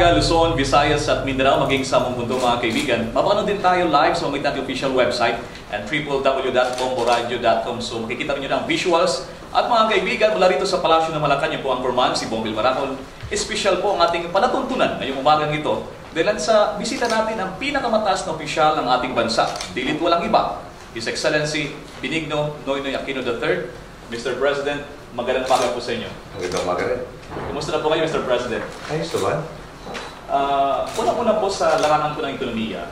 Naga, Luzon, Visayas at Mindanao, maging sa buong mundo mga kaibigan. Mapanood din tayo live sa mga nating official website and www.bomboradio.com. So makikita rin nyo ng visuals. At mga kaibigan, mula rito sa Palasyo ng Malacanang po ang Anchorman, si Bongbel Maracol. Espesyal po ang ating palatuntunan ngayong umagang ito dahil sa bisita natin ang pinakamataas na opisyal ng ating bansa. Dilit walang iba, His Excellency Benigno Noynoy Aquino III. Mr. President, magandang umaga po sa inyo. Magandang umaga rin. Kumusta na po kayo, Mr. President? Ayos naman. Una-una po sa larangan po ng ekonomiya.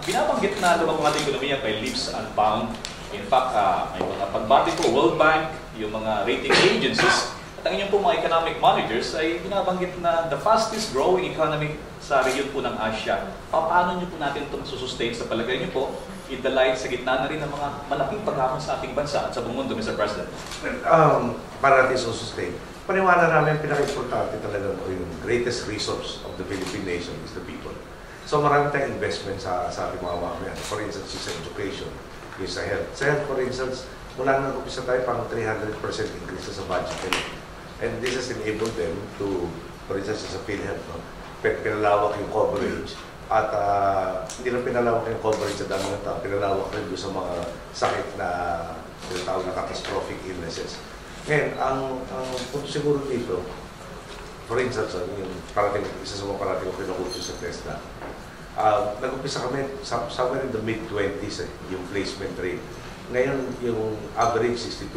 Binabanggit na lumang ating ekonomiya kay leaps and bounds. In fact, may mga pagbati po, World Bank, yung mga rating agencies, at ang inyong po mga economic managers ay binabanggit na the fastest growing economy sa region po ng Asia. Paano nyo po natin itong susustain sa palagay nyo po, in the light sa gitna na rin ng mga malaking paghamon sa ating bansa at sa buong mundo, Mr. President? Para natin susustain, paniwala namin pinaka-importante talaga yung greatest resource of the Philippine nation is the people. So marami tayong investment sa ating mga mamamayan. For instance, sa education, yung sa health. Sa health, for instance, mula nang umpisa tayo, parang 300% increase sa budget nila. And this has enabled them to, for instance, sa PhilHealth, no? Pinalawak yung coverage. At hindi lang pinalawak yung coverage sa dami ng tao, pinalawak rin doon sa mga sakit na tinatawag na catastrophic illnesses. Ngayon, ang punto siguro dito, for instance, yung parating, isa sa mga parating ko pinukuto sa TESDA, nag-umpisa kami somewhere in the mid-20s yung placement rate. Ngayon, yung average 62%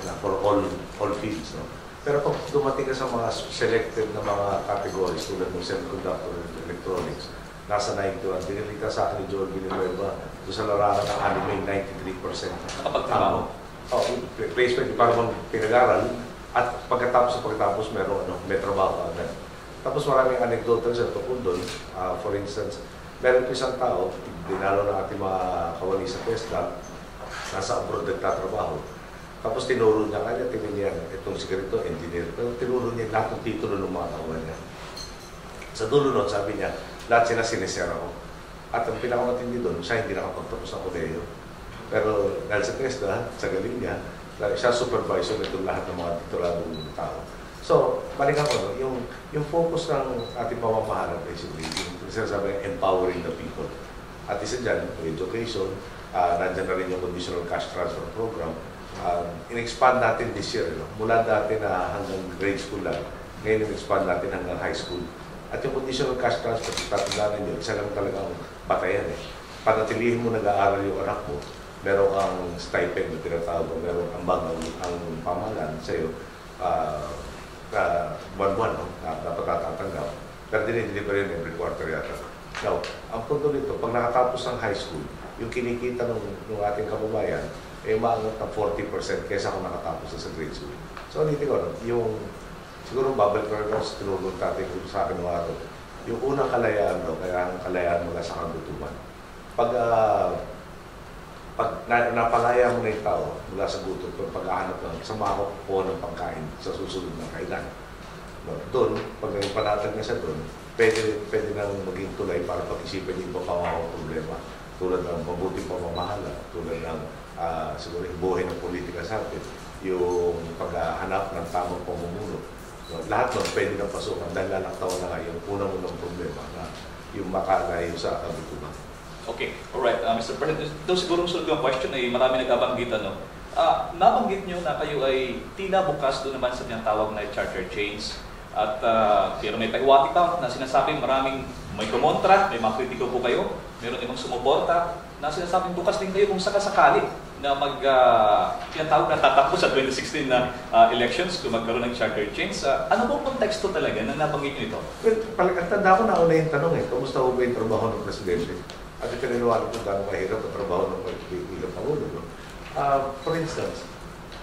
na for all fields. No? Pero pag dumating ka sa mga selected na mga categories tulad ng semiconductor and electronics, nasa 91. Binili ka sa akin ni Joel Villanueva doon sa larangan ng anime, 93%. Kapag-trabaho? Placement, parang pinag-aral. At pagkatapos may trabaho agad. Tapos maraming anecdotal sa tukol doon. For instance, meron po isang tao, dinalo ng ating mga kawali sa TESDA, nasa abroad nagtatrabaho. Tapos tinuro niya kanya, tingin niya, itong sigarito, engineer. Pero tinuro niya lahat ng titulo ng mga kawan niya. Sa dulo nun, sabi niya, lahat sila sinesera ko. At ang pinakamatindi doon, siya hindi nakapagtapos ng koleyo. Pero dahil sa TESDA, sa galing niya, siya supervisor nitong lahat ng mga tituladong tao. So, balikan ko, yung focus ng ating pamamahalan, basically, yung sinasabi, empowering the people. At isa dyan, education, nandyan na rin yung conditional cash transfer program. In-expand natin this year, mula dati na hanggang grade school lang, ngayon in-expand natin hanggang high school. At yung conditional cash transfer, tatandaan nyo, isa lang talagang batayan eh. Panatilihin mo nag-aaral yung anak mo, meron kang stipend na tinatawag mo, meron ang pamahalaan sa'yo, buwan-buwan, no? Dapat natatanggap. Pero dinideliver yun every quarter yata. Now, ang punto dito, pag nakatapos ng high school, yung kinikita ng ating kababayan, maangat ng 40% kaysa kung nakatapos na sa grade school. So, ulitin ko, yung siguro babalik ko rin sa tinulong tatay ko sa akin ng araw. Yung unang kalayaan daw, kaya ang kalayaan mula sa kagutuman. Pag napalaya mo na yung tao mula sa gutom, pag-ahanap ng sa makakuha ng pagkain sa susunod na kailan. Doon, pag panatag na siya doon, pwede nang maging tulay para pag-isipan yung iba pa mga problema. Tulad ng mabuting pamamahala, tulad ng siguro yung buhay ng politika sa atin, yung paghahanap ng tamang pamumuno. Lahat nun pwede nang pasukan dahil lalaktawan na nga yung unang-unang problema na yung makalayo sa kabituman. Okay, alright. Mr. President, ito siguro sunod yung question ay marami nagkabanggit. Nabanggit nyo na kayo ay tila bukas doon naman sa tinatawag na charter chains. At pero may pahiwati pa na sinasabi maraming may kumontra, may mga kritiko po kayo, meron ibang sumuporta na sinasabing bukas din kayo kung sakasakali na tinatawag na tatakbo sa 2016 na elections kung magkaroon ng charter change. Ano bang konteksto talaga na nabanggit nyo ito? Well, tanda ko na una yung tanong kamusta ko ba yung trabaho ng presidente? At ipiniliwanag ko gano'ng kahirap ang trabaho ng ilang Pangulo. No? For instance,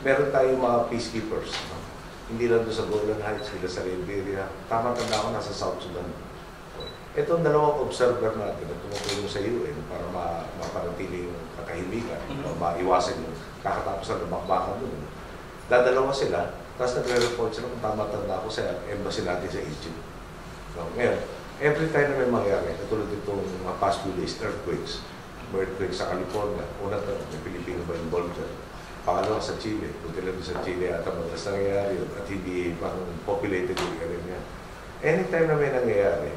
meron tayong mga peacekeepers. No? Hindi lang doon sa Golan Heights, sila sa Liberia. Tama-tanda ko nasa South Sudan. Itong dalawang observer natin na tumutulong sa UN para mapanatili yung katahimikan, maiwasan yung kakatapos ng bakbakan doon. Dadalawa sila, tapos nagre-report sila kung tama-tanda ko sa embassy natin sa Egypt. No? Ngayon, every time na may mangyari, katulad itong mga past few days, earthquakes sa California, unang tanong, may Pilipino ba involved dyan? Pangalawa sa Chile, kung tila sa Chile at ang madalas nangyayari at hindi parang populated yung area niya. anytime na may nangyayari,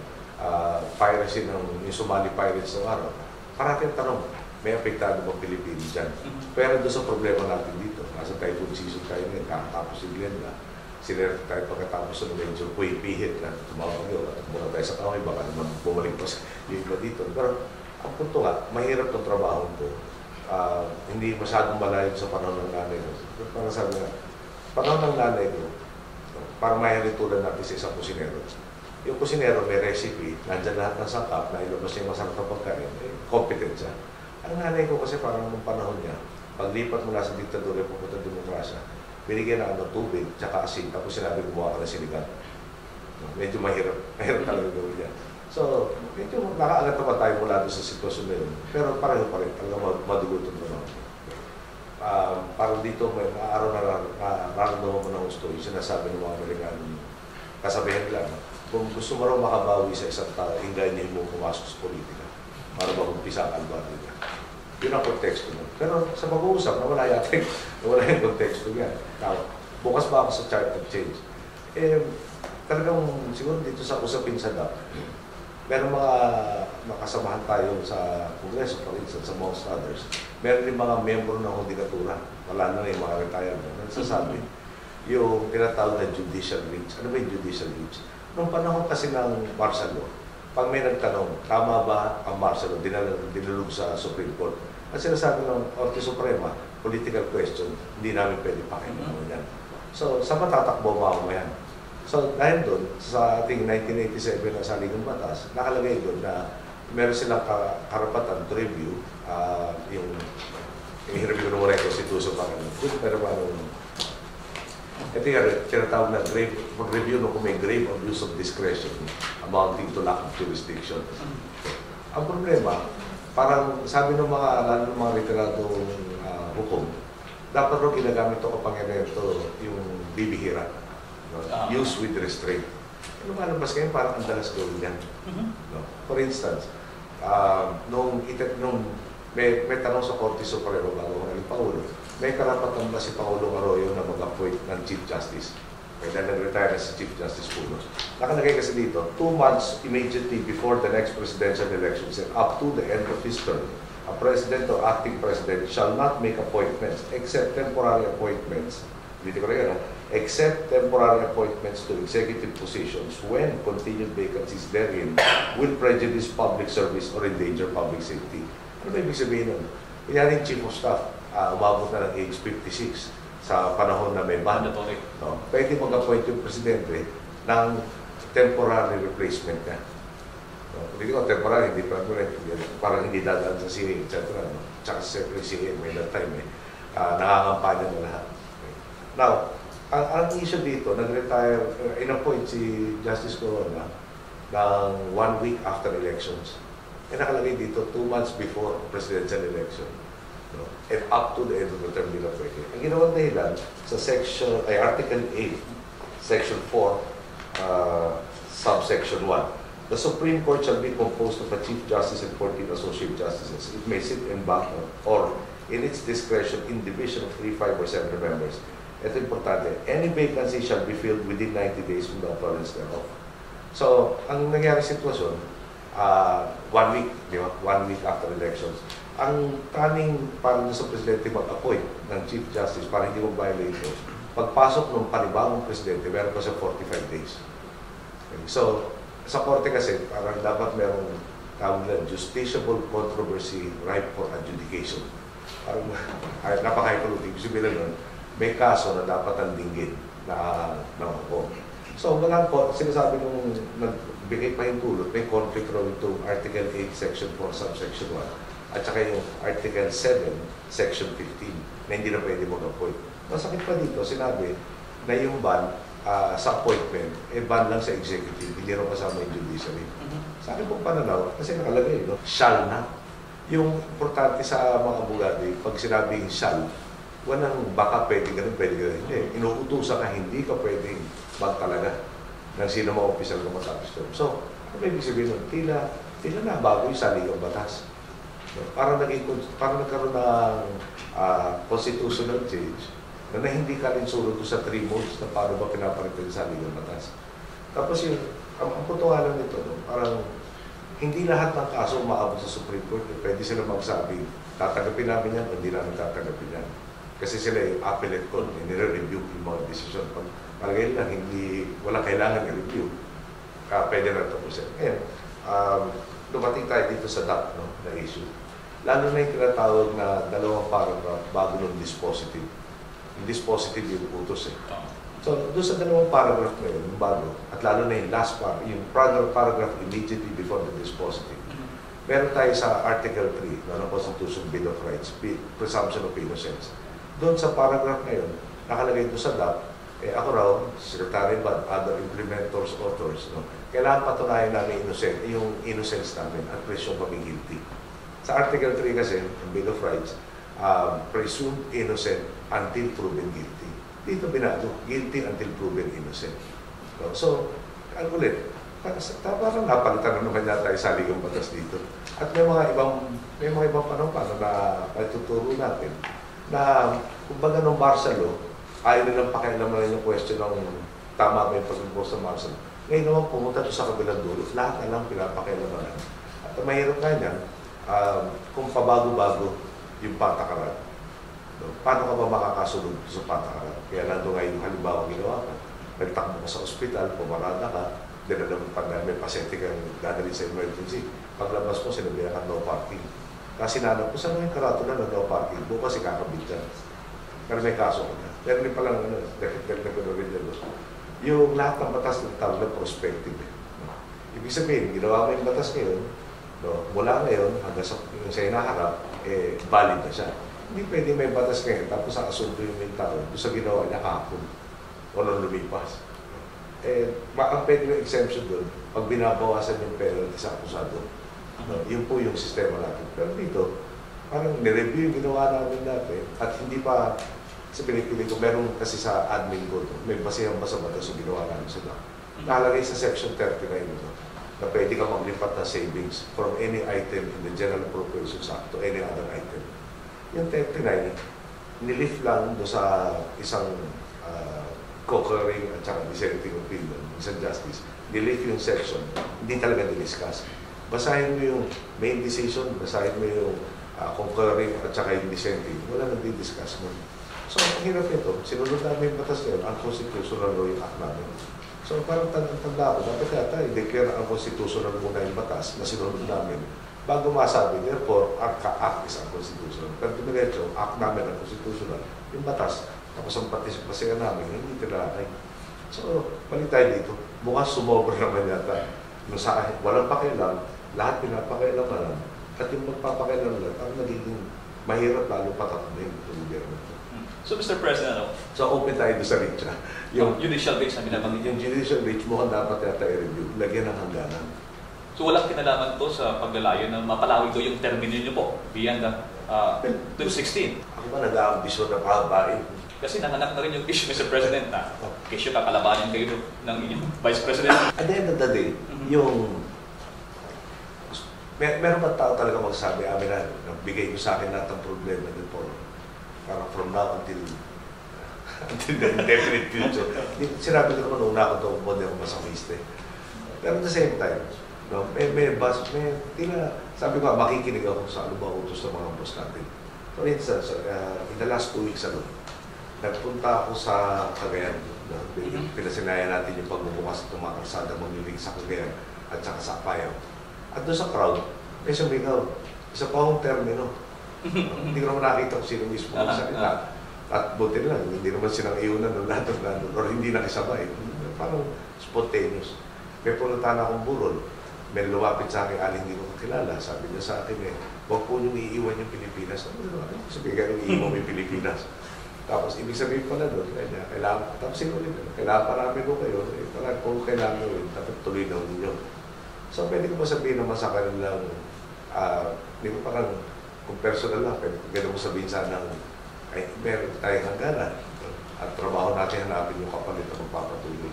piracy ng yung Somali pirates ng araw, parating tanong, may apektado bang Pilipinas dyan? Pero doon sa problema natin dito, nasa typhoon season tayo ngayon, kakatapos si Glenda, sinerte tayo pagkatapos ng medyo pihit na tumawag yun, at muna tayo sa kaway, baka naman bumalik pa yung iba dito. Pero ang punto nga, mahirap ng trabaho ko. Hindi masyadong malayo sa panahon ng nanay ko. Parang sabi nga, panahon ng nanay ko, parang mahiritulan natin sa isang kusinero. Yung kusinero may recipe, nandyan lahat ng sangkap, na ilabas niya yung masarap na pagkain, competent siya. Ang nanay ko kasi parang nung panahon niya, paglipat mula sa diktadura pupunta demokrasya, binigyan na ng tubig, tsaka asin, tapos sinabi gumawa ka ng sinigang. Medyo mahirap talaga gawin yan. So, medyo nakaangat naman tayo mula doon sa sitwasyon na yun. Pero pareho pa rin, talaga madugutot naman. Parang dito, may araw na nararamdaman mo ng gusto, yung sinasabi ng mga Amerikano, kasabihan lang, kung gusto mo raw makabawi sa isang tao, hingayin mo pumasok sa politika para mag-umpisa ang alba nila. Yun ang konteksto mo. Pero sa pag-uusap, nawala yung konteksto yan. Now, bukas ba ako sa chart of change? Talagang siguro dito sa usapin sa DAP, meron mga makasamahan tayo sa Kongreso, for instance, amongst others. Meron din mga membro ng hudikatura, wala na yung mga retirement, nagsasabi, yung tinatawag na judicial reach. Ano ba yung judicial reach? Noong panahon kasi ng martial law, pag may nagtanong, tama ba ang martial law, dinalog sa Supreme Court. At sinasabi ng Korte Suprema, political question, hindi namin pwede pakinggan yan. So, sa matatakbo mo yan? So, dahil doon, sa ating 1987 na saligang batas, nakalagay doon na meron silang karapatan to review yung review ng mga constitution pa kami. Pero ito yung tinatawag na mag-review kung may grave abuse of discretion amounting to lack of jurisdiction. Ang problema, parang sabi ng mga, lalo ng mga literadong hukom, dapat rin ginagamit ito kapangyarihan ito yung bibihira. Use with restraint. Lumalabas kayo, parang ang dalas gawin yan. For instance, nung may tanong sa Korte Suprema bago ng Paulo, may karapatan ba si Paulong Arroyo na mag-appoint ng Chief Justice? Kaya nag-retire na si Chief Justice Puno. Nakalagay kasi dito, 2 months immediately before the next presidential elections and up to the end of his term, a president or acting president shall not make appointments except temporary appointments. Dito ko rin, except temporary appointments to executive positions when continued vacancies therein will prejudice public service or endanger public safety. Ano ba ibig sabihin nun? Yan yung Chief of Staff, umabot na ng age 56 sa panahon na may ban. No? Pwede mag-appoint yung presidente ng temporary replacement niya. No? Hindi ko temporary, hindi permanent, parang hindi dadaan sa CA, etc. No? Tsaka sa CA, may that time nangangampanya na lahat. Okay. Now, ang issue dito, nag-retire, in-appoint si Justice Corona ng 1 week after elections. Nakalagay dito 2 months before presidential election. No? And up to the end of the term nila pwede. Ang ginawang dahilan sa Article 8, Section 4, Subsection 1, the Supreme Court shall be composed of a Chief Justice and 14 Associate Justices. It may sit in bank or in its discretion in division of 3, 5, or 7 members. Ito importante, any vacancy shall be filled within 90 days from the occurrence thereof. So, ang nangyari sitwasyon, 1 week, di ba? 1 week after elections. Ang kaning para sa presidente mag-appoint ng Chief Justice para hindi mag-violate ito, pagpasok ng panibagong presidente, meron pa sa 45 days. Okay. So, sa korte kasi, parang dapat merong tawag nila, justiciable controversy ripe for adjudication. Parang napaka-hypolotic. Ibig sabihin nun, may kaso na dapat ang dinggin na hukom. So, wala po, sinasabi nung nagbigay pa yung tulot, may conflict raw ito Article 8, Section 4, Subsection 1, at saka yung Article 7, Section 15, na hindi na pwede mag-appoint. Masakit pa dito, sinabi na yung ban sa appointment, ban lang sa executive, hindi raw kasama yung judiciary. Sa akin pong pananaw, kasi nakalagay, no? Shall na. Yung importante sa mga abogado, pag sinabing shall, walang baka pwede ganun, hindi. Inuutusan ka, hindi ka pwedeng magtalaga ng sino mga opisyal na matapos ito. So, ano ibig sabihin nun? Tila na bago yung saligang batas. So, parang nagkaroon ng constitutional change na hindi ka rin surod sa 3 modes na paano ba pinapalitan yung saligang batas. Tapos yung ang punto nga lang nito, no? Parang hindi lahat ng kaso umaabot sa Supreme Court. Pwede sila magsabi, tatanggapin namin yan o hindi namin tatanggapin yan. Kasi sila yung appellate court, nire-review yung mga desisyon. Pag palagay lang, wala kailangan i-review. Pwede na tapusin. Ngayon, dumating tayo dito sa DAP, no, na issue. Lalo na yung tinatawag na dalawang paragraph bago ng dispositive. Yung dispositive yung utos eh. So, doon sa dalawang paragraph na yun, yung bago, at lalo na yung last paragraph, yung paragraph immediately before the dispositive. Meron tayo sa Article 3 ng Constitution Bill of Rights, Presumption of Innocence. Doon sa paragraph na yun, nakalagay doon sa DAP, ako raw, Secretary Bad, other implementors, authors, no? Kailangan patunayan namin yung innocence namin at presume kami guilty. Sa Article 3 kasi, ng Bill of Rights, presumed innocent until proven guilty. Dito binago, guilty until proven innocent. No? So, ang ulit, parang napalitan na naman yata yung saligang batas dito. At may mga ibang paano na ituturo natin na, kumbaga ng martial law, ayaw nilang pakialaman yung question ng tama ba yung pag-impose sa martial law. Ngayon naman pumunta doon sa kabilang dulo, lahat na lang pinapakialaman. At ang mahirap nga niyan, kung pabago-bago yung patakaran. No? Paano ka ba makakasunod sa patakaran? Kaya nandun nga yung halimbawa ginawa ka. Nagtakbo ka sa ospital, pumarada ka, dinala mo pag may pasyente kang dadali sa emergency. Paglabas mo, sinabihan ka no parking. Kasi nanap ko, saan yung karatula na no parking? Bukas ikakabit dyan. Pero may kaso ka na. Pero hindi palang dahil rin dyan. Yung lahat ng batas ng tawag na prospective. Ibig sabihin, ginawa mo yung batas ngayon, no, mula ngayon hanggang sa hinaharap, valid na siya. Hindi pwede may batas ngayon, tapos sa asunto yung may tao, doon sa ginawa niya kahapon, o nang lumipas. Ang pwede yung exemption doon, pag binabawasan yung penalty sa akusado. No, yun po yung sistema natin. Pero dito, parang nireview yung ginawa namin dati, at hindi pa, sa pinipili ko, meron kasi sa admin ko, may basihan ba sa batas yung ginawa namin sila. Nakalagay sa section 39 ito, na pwede ka maglipat na savings from any item in the General Appropriations Act to any other item. Yung 39, nilift lang do sa isang concurring at saka dissenting opinion, isang justice, nilift yung section, hindi talaga diniscuss. Basahin mo yung main decision, basahin mo yung concurring at saka yung dissenting, wala nang di-discuss mo. So, ang hirap nito, sinunod namin yung batas ngayon, ang constitutional law yung act namin. So, parang tanda ko, dapat yata i-declare ang constitutional muna yung batas na sinunod namin bago masabi, therefore, our act is unconstitutional. Pero dumiretso, act namin ang constitutional, yung batas, tapos ang patisipasingan namin, hindi tinakay. So, balik tayo dito. Mukhang sumobra naman yata. Nung sa akin, walang pakialam, lahat pinapakailaman, at yung magpapakailaman lang, ang nagiging mahirap lalo patatagin yung gobyerno. So, Mr. President, so open tayo sa reach. Yung judicial reach na binabanggit. Yung judicial reach mukhang dapat yata i-review. Lagyan ng hangganan. So, walang kinalaman to sa paglalayo na mapalawig to yung termino nyo po beyond the 2016. Ako ba nag-aambisyon na pahabain? Kasi nanganak na rin yung issue, Mr. President, na issue kakalabanin kayo ng inyong Vice President. At the end of the day, yung meron ba tao talaga magsabi, amin na, nagbigay ko sa akin lahat ng problema din po. Parang from now until the indefinite future. Sinabi ko naman, una ako ito, hindi ako masamiste. Pero at the same time, no, sabi ko, makikinig ako sa ano ba utos ng mga boss natin. For instance, in the last 2 weeks, nagpunta ako sa Cagayan. No? Pinasinayan natin yung pagbubukas ng mga kalsada maglilig sa Cagayan at saka sa Apayao. At doon sa crowd, may sumigaw, isa pa akong termino. Hindi ko naman nakita kung sino mismo magsalita. At buti lang, hindi naman silang iunan ng lahat ng nandun or hindi nakisabay. Parang spontaneous. May pununtahan akong burol. May lumapit sa akin, hindi ko kakilala. Sabi niya sa akin, huwag po niyong iiwan yung Pilipinas. Sabi niya, iiwan mo yung Pilipinas. Tapos, ibig sabihin pala doon, kailangan, tapos sinulit, kailangan parami ko kayo, kung kailangan nyo, dapat tuloy na ninyo. So, pwede ko ba sabihin naman sa kanilang, hindi ko parang, kung personal lang, pwede mo sabihin sana, ay, meron tayong hangganan. At trabaho natin hanapin yung kapalit na magpapatuloy.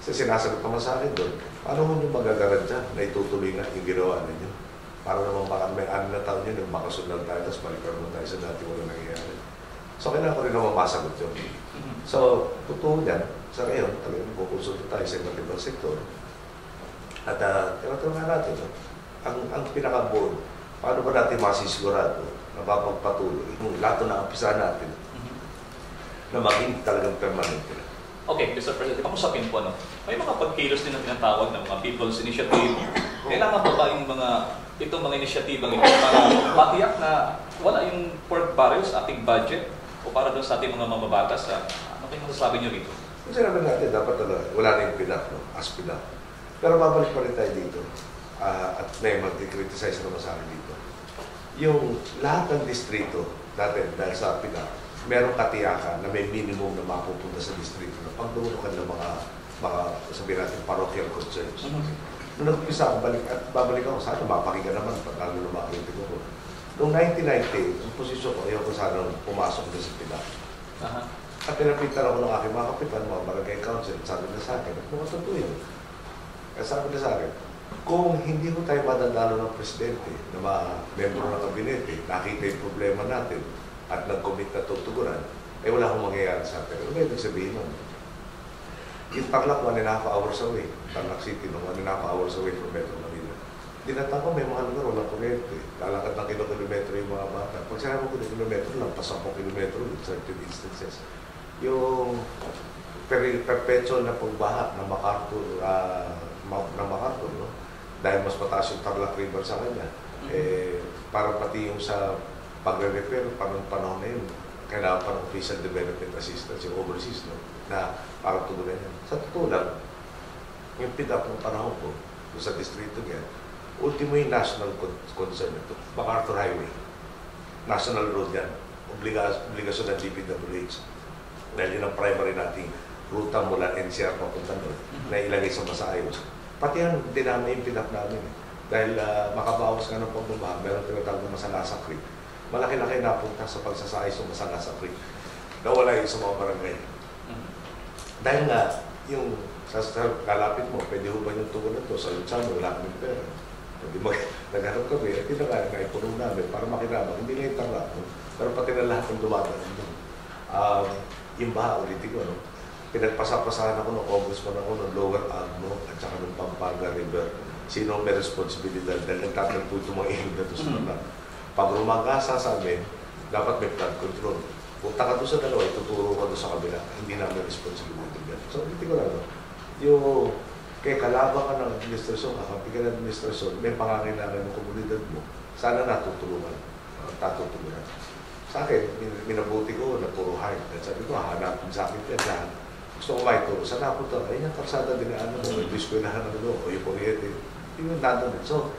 Kasi sinasagot naman sa akin doon, paano mo nyo magagarantya na itutuloy nga yung ginawa ninyo? Para naman baka may 6 na taon yun, nagmakasunan tayo, tapos balikan mo tayo sa dati wala nangyayari. So, kailangan ko rin naman masagot yun. So, totoo yan, sa ngayon, talagang kukonsulta tayo sa iba't ibang sektor. At tinatanong natin, no? ang pinaka-board, paano ba natin masisigurado na mapagpatuloy yung lahat na umpisa natin na maging talagang permanente na. Okay, Mr. President, kamusapin po, may mga pagkilos din na tinatawag ng mga People's Initiative. Kailangan pa ba itong mga inisyatibang ito para matiyak na wala yung pork barrels sa ating budget o para doon sa ating mga mababatas? Ano kayong masasabi nyo rito? Kung sinabi natin, dapat wala na yung PNAP, no? As PNAP. Pero babalik pa rin tayo dito. At may mag-criticize naman sa akin dito. Yung lahat ng distrito natin dahil sa PNAP, merong katiyakan na may minimum na mapupunta sa distrito na pagdurukan ng mga sabihin natin, parochial concerns. Nung nag-umpisa ako, babalik ako, sana mapakinggan naman, pag lalo na makakita ko. Noong 1990, ang posisyon ko, ayaw ko sana pumasok na sa PNAP. At pinapitan ako ng aking mga kapitan, mga barangay council, sabi na sa akin, at mga totoo yun. Kaya sabi na sa akin, kung hindi ko tayo madadalo ng presidente, na mga membro ng kabinete, nakita yung problema natin, at nag-commit na tutugunan, eh wala akong mangyayari sa atin. Ano ba ibig sabihin nun? Yung Tarlac, 1.5 hours away. Tarlac City, 1.5 hours away from Metro Manila. Dinatang ko, may mga lugar, walang kuryente. Lalakad ng kilometro yung mga bata. Pag sinabi ko kilometro, lampas 10 kilometro in certain instances. Yung perpetual na pagbaha ng MacArthur, no? Dahil mas mataas yung Tarlac River sa kanya. Para pati yung sa pagre-repair, panahon na yun, kailangan pa ng official development assistance, yung overseas, no? Na para tuloy yan. Sa totoo lang, yung PNAP ng panahon ko, sa distrito niya, ultimo yung national concern ito. MacArthur Highway. National road yan. Obligasyon ng DPWH. Dahil yun ang primary nating ruta mula NCR papunta doon na ilagay sa masaayos. Pati yan, dinami yung PNAP namin. Dahil makabawas ka ng pagbabaha, meron tinatawag na Masalasa Creek. Malaki-laki napunta sa pagsasayos ng Masalasa Creek. Nawala yun sa mga barangay. Dahil nga, yung sa kalapit mo, pwede ho ba yung tugon na ito sa Lutsano, wala kaming pera. Hindi naghanap kami, at yun na nga, ipunong namin para makinabang. Hindi lang yung Tarlac, no? Pero pati na lahat ng dumadaan doon. Yung baha, ulitin ko, no? Pinagpasapasahan ako ng congressman ako ng Lower Agno at saka ng Pampanga River. Sino may responsibilidad dahil nagtatanong po itong mga ilog na ito sa Tarlac. Pag rumagasa sa amin, dapat may flood control. Punta ka doon sa dalawa, ituturo ka doon sa kabila. Hindi namin responsibility yan. So, hindi ko lang, no? Yung kaya kalabang ka ng administrasyon, kakampi ka ng administrasyon, may pangangailangan ng komunidad mo, sana natutulungan. Sa akin, minabuti ko na puro hard. At sabi ko, hanapin sa akin yan lahat. Gusto ko maituro. Saan napunta? Ay, yung kalsada dinaanan mo, yung eskwelahan ng o yung kuryente. Yung nandun. So,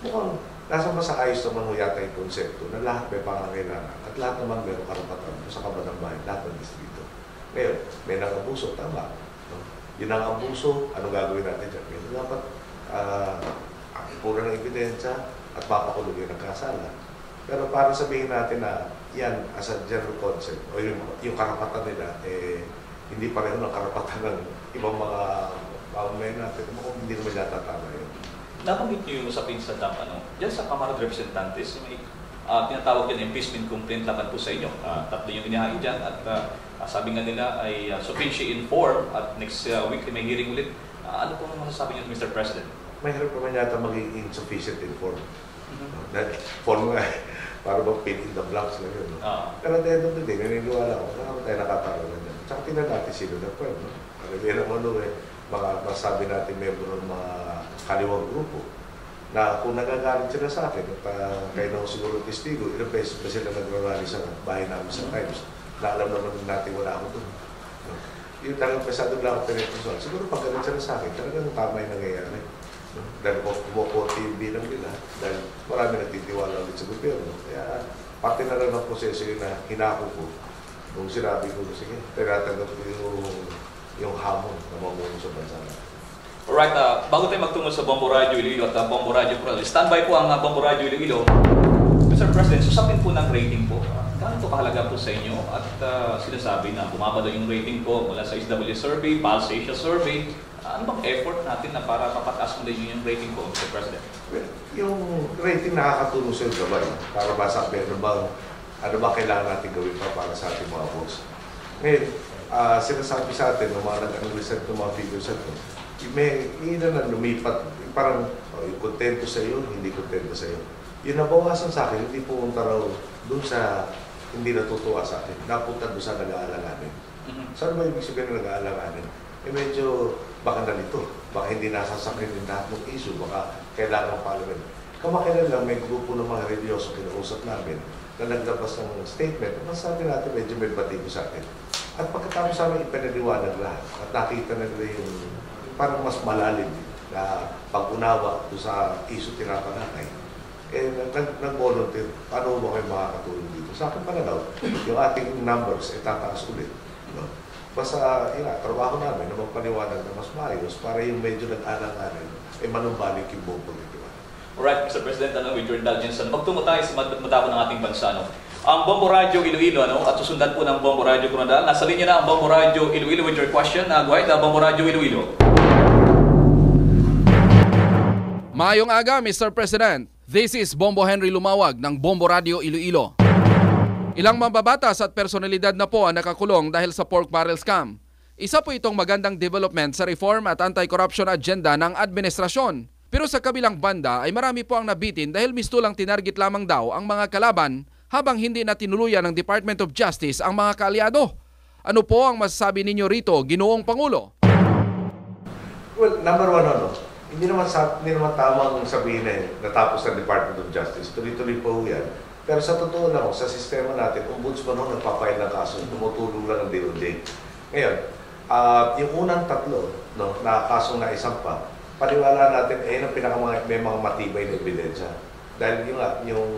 mukhang nasa masaayos naman ho yata yung konsepto na lahat may pangangailangan at lahat naman mayroong karapatan sa kabanang bahay, lahat ng distrito. Ngayon, may nang-abuso, tama. No? Yun ang abuso, anong gagawin natin dyan? Ngayon, dapat pura ng ebidensya at mapakulog yung nagkasala. Pero para sabihin natin na yan as a general concept o yung karapatan nila, hindi pareho ng karapatan ng ibang mga pamamayan natin. Mukhang hindi naman yata tama yun. Nabanggit niyo yung usapin sa DAP, diyan sa Kamara de Representantes, may tinatawag yan impeachment complaint laban po sa inyo. Tatlo yung inihain dyan at sabi nga nila ay sufficient informed at next week may hearing ulit. Ano po masasabi niyo, Mr. President? Mahirap naman yata maging insufficient informed. That form nga, para bang fill in the blanks lang yun. Pero at the end of the day, naniniwala ko, nakaka tayo nakatarolan yan. Tsaka tingnan natin sino na po. Kalibilang baka masabi natin membro ng mga kaliwang grupo na kung nagagalit sila sa akin at kayo na siguro testigo, ilang beses ba sila nag-rally sa bahay namin sa Times na alam naman natin wala ako doon. Yung talagang pasado lang ako pinag-consual. Siguro pag galit sila sa akin, talagang tama yung nangyayari. Dahil kumukunti yung bilang nila, dahil marami nagtitiwala ulit sa gobyerno. Kaya parte na lang ng proseso yun na hinako ko nung sinabi ko, sige, tinatanggap ko yung hamon na mamuno sa bansa natin. Alright, bago tayo magtungo sa Bombo Radio Iloilo at Bombo Radio Pro, standby po ang Bombo Radio Iloilo. Mr. President, susapin po ng rating po. Gaano po kahalaga po sa inyo? At sinasabi na bumaba daw yung rating po mula sa SW Survey, Pulse Asia Survey. Ano bang effort natin na para mapataas mo din yung rating po, Mr. President? Well, yung rating nakakatulong sa gabay para masabi ano ba kailangan natin gawin para sa ating mga boss. Ngayon, sinasabi sa atin ng mga nag-reset ng mga figures ito, may na lumipat, parang kontento sa iyo, hindi kontento sa iyo. Yung nabawasan sa akin, hindi pumunta raw doon sa hindi natutuwa sa akin. Napunta doon sa nag-aalanganin. Saan ba ibig sabihin ng nag-aalanganin? Medyo baka nalito. Baka hindi nasasakrin din lahat ng issue. Baka kailangan pa alamin. Kamakailan lang may grupo ng mga religyoso kinausap namin na naglabas ng statement. Mas sabi natin medyo may batigo sa atin. At pagkatapos sa amin ipinaliwanag lahat. At nakita na nila yung parang mas malalim na pag-unawa doon sa issue tinatalakay. Nag-volunteer. Paano mo kayo makakatulong dito? Sa akin pananaw, yung ating numbers ay tataas ulit. No? Basta, trabaho namin na magpaliwanag na mas maayos para yung medyo nag-alanganin ay manumbalik yung buong politiko. Alright, Mr. President, with your indulgence, magtungo tayo sa matapon ng ating bansa. Ang Bombo Radio Iloilo, at susundan po ng Bombo Radio Coronadal. Nasa linya na ang Bombo Radio Iloilo with your question. Go ahead, Bombo Radio Iloilo. Maayong aga, Mr. President. This is Bombo Henry Lumawag ng Bombo Radio Iloilo. Ilang mambabatas at personalidad na po ang nakakulong dahil sa pork barrel scam. Isa po itong magandang development sa reform at anti-corruption agenda ng administrasyon. Pero sa kabilang banda ay marami po ang nabitin dahil mistulang tinarget lamang daw ang mga kalaban habang hindi na tinuluyan ng Department of Justice ang mga kaalyado. Ano po ang masasabi ninyo rito, Ginoong Pangulo? Well, number one, hindi naman tamang sabihin na natapos ng Department of Justice. Tuloy-tuloy po yan. Pero sa totoo lang, sa sistema natin, ombudsman nagpapail ng kaso, tumutulong lang ang DOJ. Ngayon, yung unang tatlo na kasong naisampa, paniwala natin may mga matibay na ebidensya. Dahil yung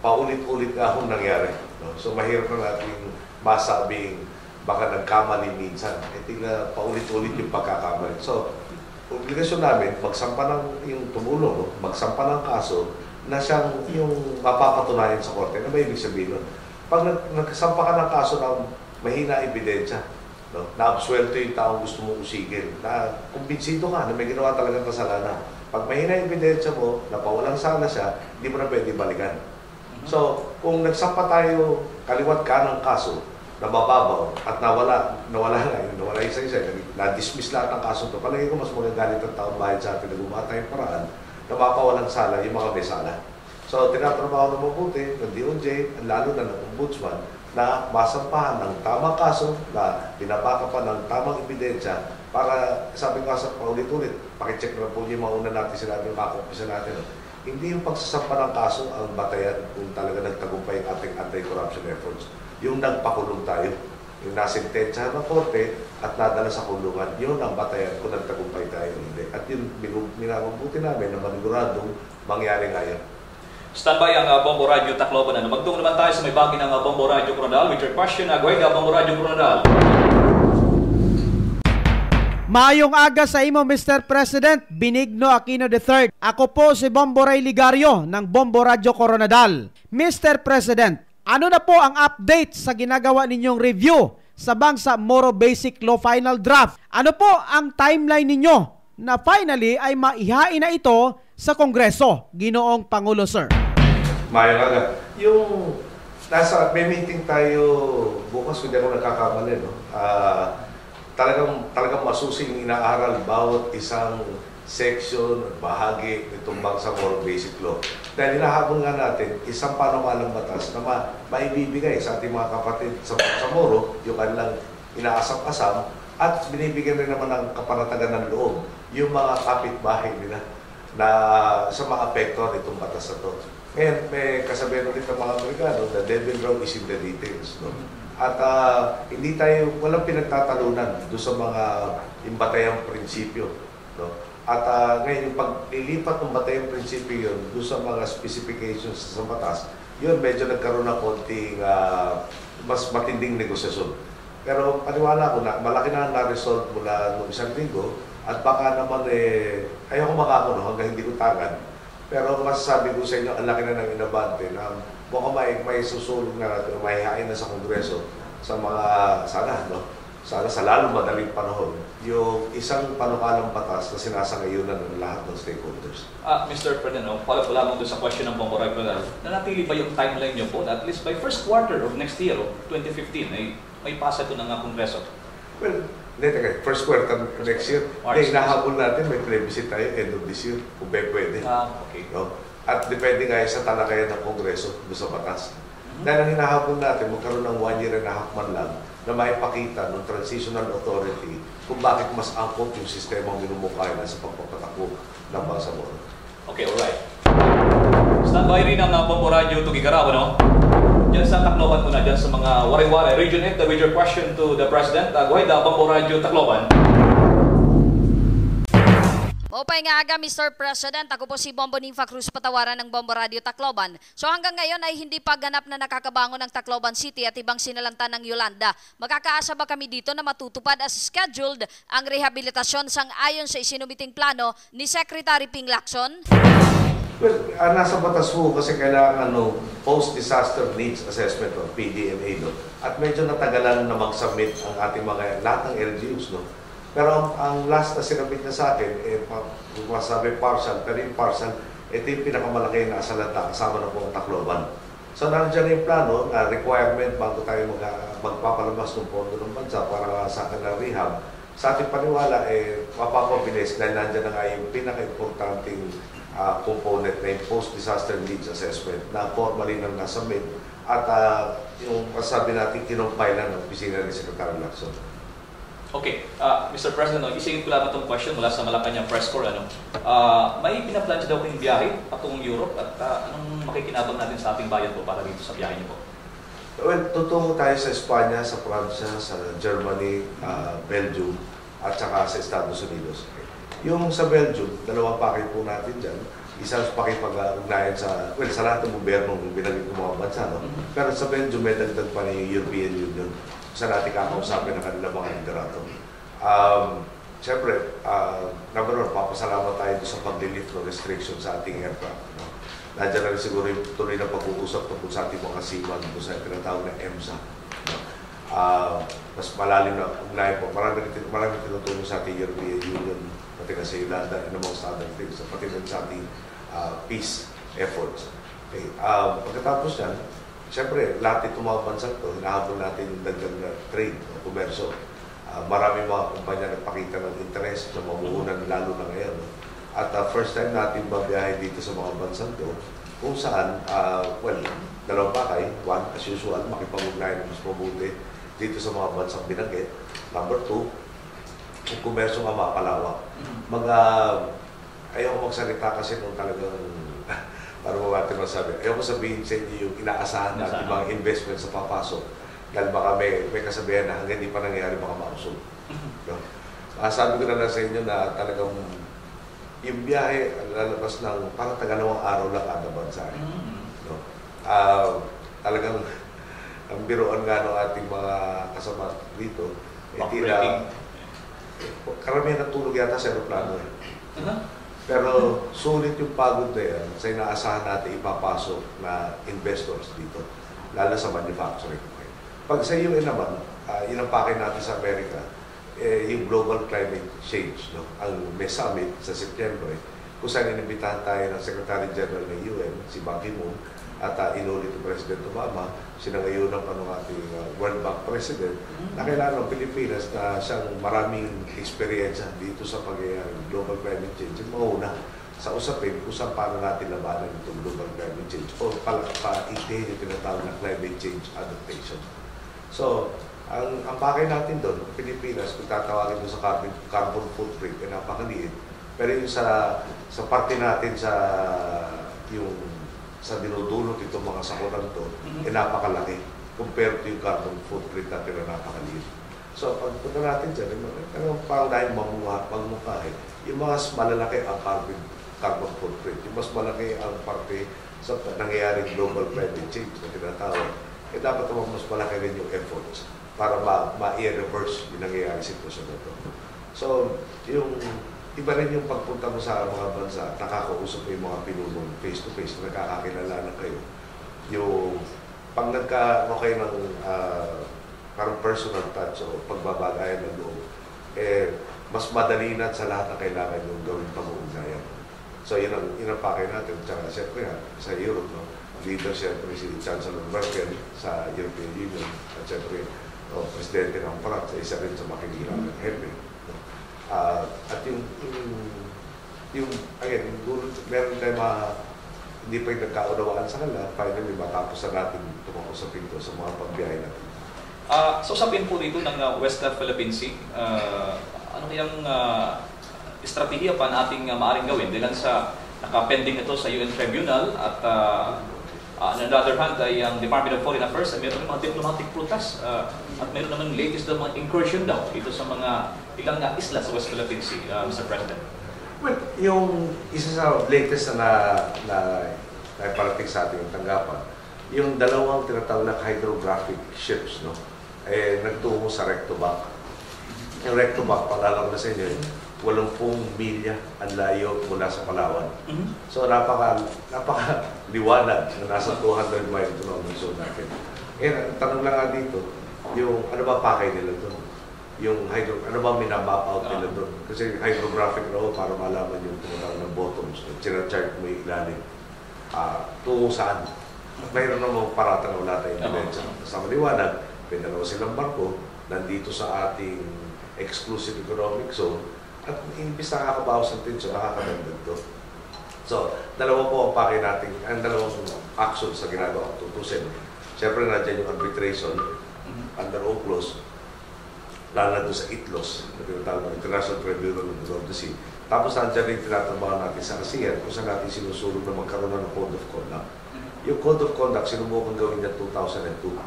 paulit-ulit nga akong nangyari. No? So mahirap na natin masabing baka nagkamali minsan. Tingnan paulit-ulit yung pagkakamali. So, obligasyon namin, magsampa ng yung tumulong, magsampa ng kaso na siyang yung mapapatunayan sa korte. Ano ba ibig sabihin nun? Pag nagsampa ka ng kaso na mahina ebidensya, na-absuelto yung taong gusto mong usigin, na kumbinsido ka na may ginawa talagang kasalanan. Pag mahina ebidensya mo, na pawalang sala siya, hindi mo na pwede balikan. So, kung nagsampa tayo kaliwat ka ng kaso na mababaw at nawala isa-isa, na-dismiss lahat ng kaso ito, palagi ko mas magagalit ang taong bayan sa atin na gumawa tayong paraan na mapawalang sala yung mga may sala. So, tinatrabaho na mabuti ng DOJ, lalo na ng ombudsman, na masampahan ng tamang kaso, na binabaka pa ng tamang ebidensya para, sabi ko sa paulit-ulit, pakicheck na po yung mauna natin sinabi, makakumpisa natin. Hindi yung pagsasampa ng kaso ang batayan kung talaga nagtagumpay ang ating anti-corruption efforts. Yung nagpakulong tayo, yung nasintensyahan ng korte at nadala sa kulungan, yun ang batayan kung nagtagumpay tayo hindi. At yun, minabubuti namin na maniguradong mangyari nga yan. Standby ang Bombo Radio Tacloban. Magtungo naman tayo sa may bagay ng Bombo Radio Coronadal with your question. Go ahead, Bombo Radio Coronadal. Maayong aga sa imo, Mr. President, Benigno Aquino III. Ako po si Bombo Ray Ligario ng Bombo Radio Coronadal. Mr. President, ano na po ang update sa ginagawa ninyong review sa Bangsa Moro Basic Law Final Draft? Ano po ang timeline ninyo na finally ay maihain na ito sa Kongreso, Ginoong Pangulo, sir? Maayong aga. Yung may meeting tayo bukas, hindi ako nagkakamali, no? Talagang masusing inaaral bawat isang section at bahagi nitong Bangsa Moro Basic Law. Dahil hinahabol nga natin isang panukalang batas na maibibigay sa ating mga kapatid sa Bangsa Moro yung kanilang inaasam-asam at binibigyan rin naman ng kapanatagan ng loob yung mga kapitbahay nila na sa mga apekto nitong batas na ito. Ngayon, may kasabihan ulit ng mga Amerikano, the devil raw is in the details. No? At walang pinagtatalunan doon sa mga imbatayang prinsipyo. No? At ngayon, yung pag-ilipat ng batayang prinsipyo yun doon sa mga specifications sa batas, yun medyo nagkaroon ng konting mas matinding negosasyon. Pero paniwala ko na malaki na na-resolve mula noong isang linggo at baka naman ayoko makakuno hanggang hindi ko tangan. Pero masasabi ko sa inyo, ang laki na ng inabante na mukhang may susulong na natin, may hain na sa Kongreso sa mga, sana sa lalong madaling panahon, yung isang panukalang batas na sinasangayunan ng lahat ng stakeholders. Mr. Fernando, follow po lamang doon sa question ng Bombo Radio, nanatili ba yung timeline niyo po na at least by first quarter of next year, 2015, ay may pasa ito ng Kongreso? Well, Hindi, teka, first quarter next year. March. Hindi, hinahabol natin, may plebiscite tayo end of this year, kung pwede. Okay. No? At depende nga sa talakayan ng Kongreso doon sa batas. Dahil ang hinahabol natin, magkaroon ng 1 year and a half man lang na maipakita ng transitional authority kung bakit mas angkot yung sistema minumukay na sa pagpapatakbo ng Bangsamoro. Okay, alright. Standby rin ang Bombo Radio Tugigaraw, no? Diyan sa Tacloban muna, diyan sa mga wari-wari. Region 8, with your question to the President. Go ahead, Bombo Radio Tacloban. Maupay nga aga, Mr. President. Ako po si Bombo Ninfa Cruz, patawaran ng Bombo Radio Tacloban. So hanggang ngayon ay hindi pa ganap na nakakabangon ng Tacloban City at ibang sinalanta ng Yolanda. Magkakaasa ba kami dito na matutupad as scheduled ang rehabilitasyon sang-ayon sa isinumiting plano ni Secretary Ping Lacson? Well, nasa batas po kasi kailangan post-disaster needs assessment o PDNA. No? At medyo natagalan na mag-submit ang ating mga lahat ng LGUs. No? Pero ang last na sinabit na sa akin, masabi partial, pero yung partial, ito yung pinakamalaki na asalata, kasama na po ang Tacloban. So nandiyan na yung plano na requirement bago tayo magpapalabas ng pondo ng bansa para sa akin na rehab. Sa ating paniwala, mapapabilis dahil nandiyan na nga yung pinaka-importanting component na yung post-disaster needs assessment na formally nang nasubmit at yung masabi natin kinumpay lang ng opisina ni Secretary Lacson. Okay, Mr. President, isingin ko lang itong question mula sa Malacanang Press Corps. May pinaplan daw kayong biyahe patungong Europe at anong makikinabang natin sa ating bayan po para dito sa biyahe niyo po? Well, tutungo tayo sa Espanya, sa Pransya, sa Germany, Belgium at saka sa Estados Unidos. Yung sa Belgium, dalawang pakit po natin dyan. Isang pakipag-ugnayan sa lahat ng gobyerno ng binagit ng mga bansa. No? Pero sa Belgium, may dagdag pa ng European Union. Sa natin kakausapin ng kanilang mga liderato. Siyempre, number one, papasalamat tayo sa pag-lift ng restriction sa ating aircraft. No? Nandiyan na rin siguro yung tuloy na pag-uusap tungkol sa ating mga seaman doon sa tinatawag na EMSA. No? Mas malalim na ugnayan po. Marami tinutulong sa ating European Union, pati kasi Yolanda and amongst other things, pati rin sa ating peace efforts. Okay. Pagkatapos yan, siyempre, lahat itong mga bansa ito, hinahabol natin yung dagdag na trade o komerso. Marami mga kumpanya nagpakita ng interest na mamuhunan lalo na ngayon. At first time natin babiyahe dito sa mga bansa ito, kung saan, dalawang pakay, one, as usual, makipag-ugnayan ng mas mabuti dito sa mga bansang binanggit. Number two, kung komerso nga mapalawak. Ayaw ko magsalita kasi nung talagang para mawati masabi. Ayaw ko sabihin sa inyo yung inaasahan natin mga investments sa papasok. Dahil baka may kasabihan na hanggang hindi pa nangyayari baka mausog. No? Sabi ko na lang sa inyo na talagang yung biyahe lalabas ng parang tagalawang araw lang kada bansa. No? Talagang ang biroan nga ng ating mga kasama dito, karamihan ng tulog yata sa aeroplano. Pero sulit yung pagod na yan sa inaasahan natin ipapasok na investors dito, lalo sa manufacturing. Pag sa UN naman, inampake natin sa Amerika, yung global climate change, no? Ang may summit sa September, kung saan inibitahan tayo ng Secretary General ng UN, si Ban Ki-moon, at inulit ni President Obama, sinangayunan pa ng ating World Bank President, na kailangan ng Pilipinas na siyang maraming experience dito sa global climate change, mauna sa usapin kung saan paano natin labanan itong global climate change o pa-ite yung tinatawag na climate change adaptation. So, ang bagay natin doon, Pilipinas, kung tatawagin doon sa carbon footprint, ay napakaliit. Pero yung sa parte natin sa dinudulot itong mga sakuran to, ay napakalaki compared to yung carbon footprint natin na napakaliit. So, pag punta natin dyan, parang dahil magmukha yung mga malalaki ang carbon footprint, yung mas malaki ang parte sa nangyayaring global climate change na tinatawag, dapat naman mas malaki rin yung efforts para ma-reverse yung nangyayari sitwasyon na ito. So, iba rin yung pagpunta mo sa mga bansa, nakakausap mo yung mga pinuno face-to-face, nakakakilala na kayo. Yung pag kayo ng parang personal touch o pagbabagayan ng loob, mas madali na sa lahat na kailangan yung gawin pag-uugnayan. So, yun ang pakay natin. Tsaka, siyempre sa Europe, no? Leader siyempre si Chancellor Merkel sa European Union. At siyempre, presidente ng Pratt, isa rin sa makikilang ng Henry. At again, meron tayo hindi pa yung nagkaunawaan sa kanila, finally matapos na natin tumakbo sa pinto sa mga pagbiyahe natin. So sabihin po dito ng Western Philippine Sea, ano kayang estratehiya pa nating maaaring gawin? Dahil sa nakapending ito sa UN Tribunal at on the other hand ay ang Department of Foreign Affairs ay mayroon mga diplomatic protest at mayroon naman latest na mga incursion daw dito sa mga ilang isla sa West Philippine Sea, Mr. President. Well, yung isa sa latest na parating sa ating tanggapan, yung dalawang tinatawag na hydrographic ships, no? Nagtungo sa Rectobac. Yung Rectobac, pag-alam na sa inyo, 80 milya ang layo mula sa Palawan. So napaka-liwanag na nasa 200 miles ito na ang zone natin. Ang tanong lang nga dito, yung ano ba pakay nila doon? Yung ano ba minamap out nila doon? Kasi hydrographic raw para malaman yung tinatawag ng bottoms, sinachart mo yung ilalim. Tungo saan? Mayroon namang paratang wala tayong ebidensya. Sa maliwanag, may dalawa silang barko, nandito sa ating exclusive economic zone, at imbis nakakabawas ng tensyon, nakakadagdag to. So, dalawa po ang pakay natin, ang dalawang action sa ginagawa tutusin. Siyempre, nandiyan yung arbitration under UNCLOS, lalo na doon sa ITLOS, na tinatawag ng International Tribunal of the Sea. Tapos nandiyan rin tinatrabaho natin sa ASEAN, kung saan natin sinusulong na magkaroon ng Code of Conduct. Yung Code of Conduct, sinubukan gawin niya 2002.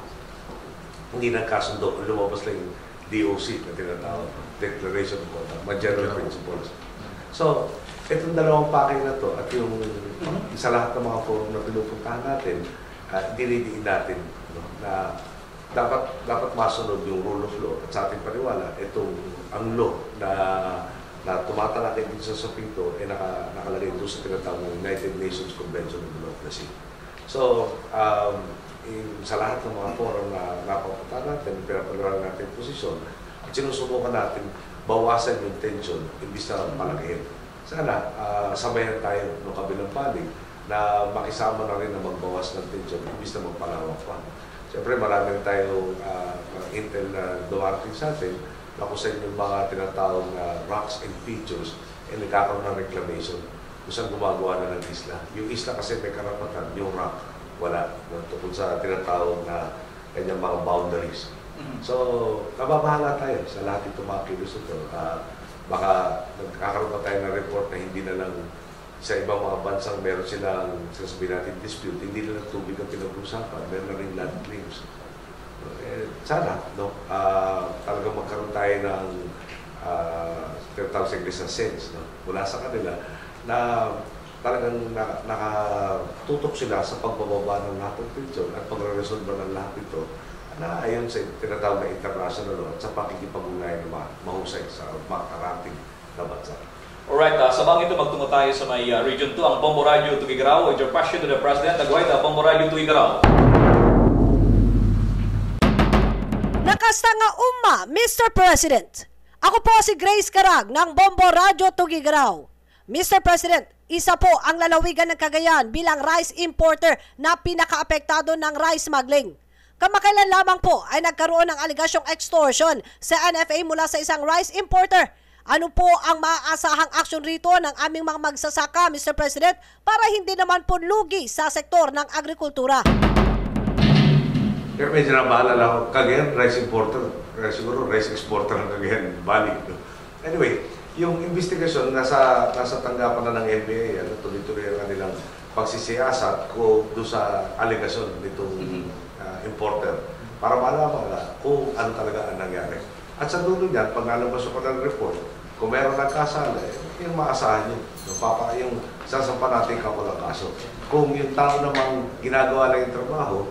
Hindi nagkasundo, lumabas lang yung DOC na tinatawag, Declaration of Conduct, mga general principles. So, itong dalawang pakay na to at yung sa lahat ng mga forum na pinupuntahan natin, dinidiin natin na dapat masunod yung rule of law at sa ating paniwala, itong ang law na tumatalakay dito sa Sopito ay nakalagay doon sa tinatawag ng United Nations Convention on the Law of the Sea. So, sa lahat ng mga forum na napapunta natin, pinapalaran natin posisyon, at sinusubukan natin bawasan yung tension, imbis na palakihin. Sana, sabayan tayo ng kabilang panig na makisama na rin na magbawas ng tension, imbis na magpalawak pa. Siyempre, marami tayong intel na dumarating sa atin na kung saan yung mga tinatawag na rocks and features ay nagkakaroon ng reclamation kung saan gumagawa na ng isla. Yung isla kasi may karapatan, yung rock wala. Tungkol sa tinatawag na kanyang mga boundaries. So, nababahala tayo sa lahat itong mga kilos ito. Baka nagkakaroon pa tayo ng report na hindi na lang sa ibang mga bansang meron silang sasabihin natin dispute, hindi na lang tubig ang pinag-usapan, meron na rin land claims. Sana, no? Talagang magkaroon tayo ng tinatawag sa English na sense, no? Mula sa kanila na talagang nakatutok sila sa pagbababa ng lahat ng tension at pagre-resolve ng lahat ito na ayon sa tinatawag na international law at sa pakikipag-ugnayan na mahusay sa mga karating na bansa. Alright, sa bang ito magtungo tayo sa may Region 2, ang Bombo Radio Tugigaraw. With your question to the President, nagawin na Bombo Radio Tugigaraw. Nakasta nga Mr. President. Ako po si Grace Carag ng Bombo Radio Tugigaraw. Mr. President, isa po ang lalawigan ng Cagayan bilang rice importer na pinaka-apektado ng rice smuggling. Kamakailan lamang po ay nagkaroon ng aligasyong extortion sa NFA mula sa isang rice importer. Ano po ang maaasahang aksyon rito ng aming mga magsasaka, Mr. President, para hindi naman po lugi sa sektor ng agrikultura? Kaya medyo nabaalala ako, Cagayan, rice importer. Siguro rice exporter ng Cagayan, balik. No? Anyway, yung investigasyon nasa tanggapan na ng NBA, tuloy-tuloy ang kanilang pagsisiyasat ko doon sa aligasyon nitong importer para malaman na kung ano talaga ang nangyari. At sa dulo niyan, pag nalabas ako ng report, kung meron nagkasala, yung maasahan yun. Yung sasampa natin kakulang kaso. Kung yung tao namang ginagawa lang yung trabaho,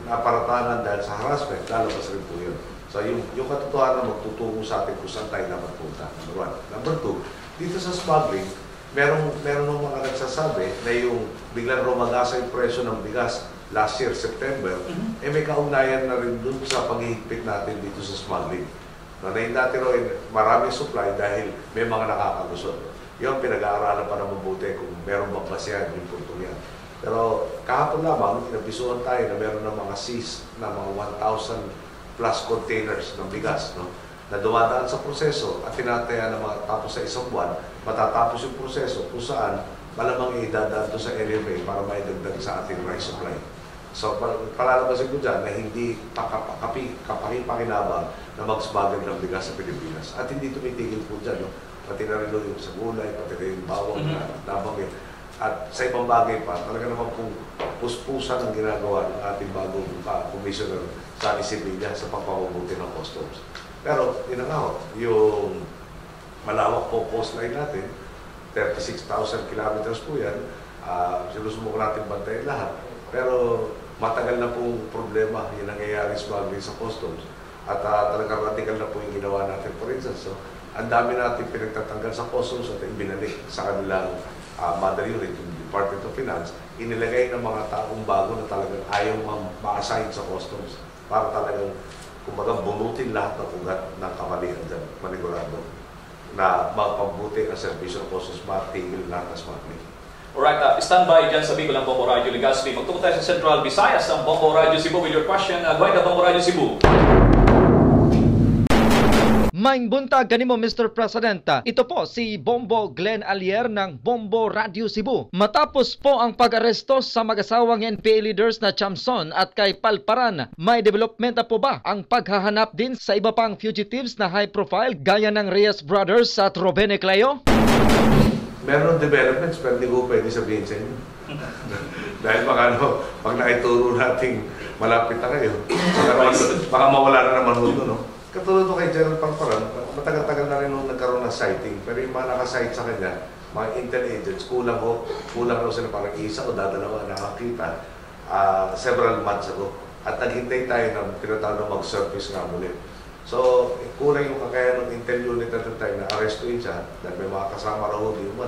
naparatanan dahil sa harassment, lalabas rin po yun. So yung katotohanan magtutungo sa atin kung saan tayo naman punta. Number one. Number two, dito sa smuggling, meron ng mga nagsasabi na yung biglang rumagasa yung presyo ng bigas last year, September, may kaugnayan na rin dun sa paghihigpit natin dito sa smuggling. Nanayin natin rin maraming supply dahil may mga nakakalusot. Yung pinag-aaralan pa na mabuti kung meron bang basihan yung puntong yan. Pero kahapon lamang, inabisuhan tayo na meron ng mga seize na mga 1,000 plus containers ng bigas, no? Na dumadaan sa proseso at tinataya na matapos sa isang buwan, matatapos yung proseso kung saan malamang idadaan to sa LMA para maidagdag sa ating rice supply. So, palalabasin ko dyan na hindi kapakipakinabang na magsbagan ng bigas sa Pilipinas. At hindi tumitigil po dyan, no? Pati na rin yung sa gulay, pati rin yung bawang na nabanggit. At sa ibang bagay pa, talaga naman kung puspusan ang ginagawa ng ating bagong Commissioner Sunny Sevilla sa pagpapabuti ng customs. Pero, inangaw, yung malawak po coastline natin, 36,000 kilometers po yan, sinusubok natin bantayan lahat. Pero matagal na pong problema yung nangyayari smuggling sa customs. At talagang radical na po yung ginawa natin. For instance, so, ang dami natin pinagtatanggal sa customs at ibinalik sa kanilang mother unit, yung Department of Finance, inilagay ng mga taong bago na talagang ayaw ma-assign sa customs para talagang kumbaga bunutin lahat ng ugat ng kamalian dyan, manigurado, na magpabuti ang servisyo ng customs, matigil lahat ng smuggling. Alright, stand by dyan sa Bicol ng Bombo Radio Legazpi. Magtungo tayo sa Central Visayas ng Bombo Radio Cebu with your question. Go ahead, Bombo Radio Cebu. Maing buntag kanimo Mr. President. Ito po si Bombo Glenn Alier ng Bombo Radio Cebu. Matapos po ang pag-aresto sa mag-asawang NPA leaders na Chamson at kay Palparan, may development na po ba ang paghahanap din sa iba pang fugitives na high profile gaya ng Reyes Brothers at Robene Clayo? Meron developments pero hindi ko pwede sabihin sa inyo. Dahil pag naituro nating malapit na kayo, baka mawala na naman hulo, no? Katulad ko kay General Palparan, matagal-tagal na rin nung nagkaroon ng sighting, pero yung mga nakasight sa kanya, mga intel agents, kulang raw sila parang isa o dadalawa nakakita several months ago. At naghintay tayo ng tinatawag na mag-surface nga muli. So, kulang yung kakayan ng intel unit at the time na arrestuin siya, dahil may mga kasama raw yung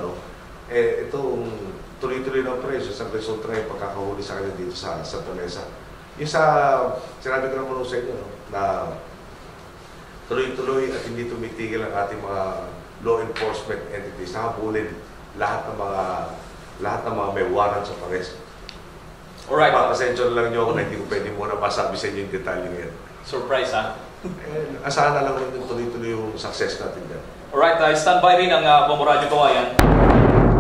itong tuloy-tuloy ng operation sa result na yung pagkakahuli sa kanya dito sa Santa Mesa. Yung sinabi ko naman sa inyo, no, na tuloy-tuloy at hindi tumitigil ang ating mga law enforcement entities na habulin lahat ng mga may warrant sa arrest. Alright. Pasensya lang nyo ako na hindi ko pwede muna masabi sa inyo yung detalye ngayon. Surprise, ha? Asahan na lang yung tuloy-tuloy yung success natin dyan. Alright, stand by rin ang Bombo Radio Kawayan.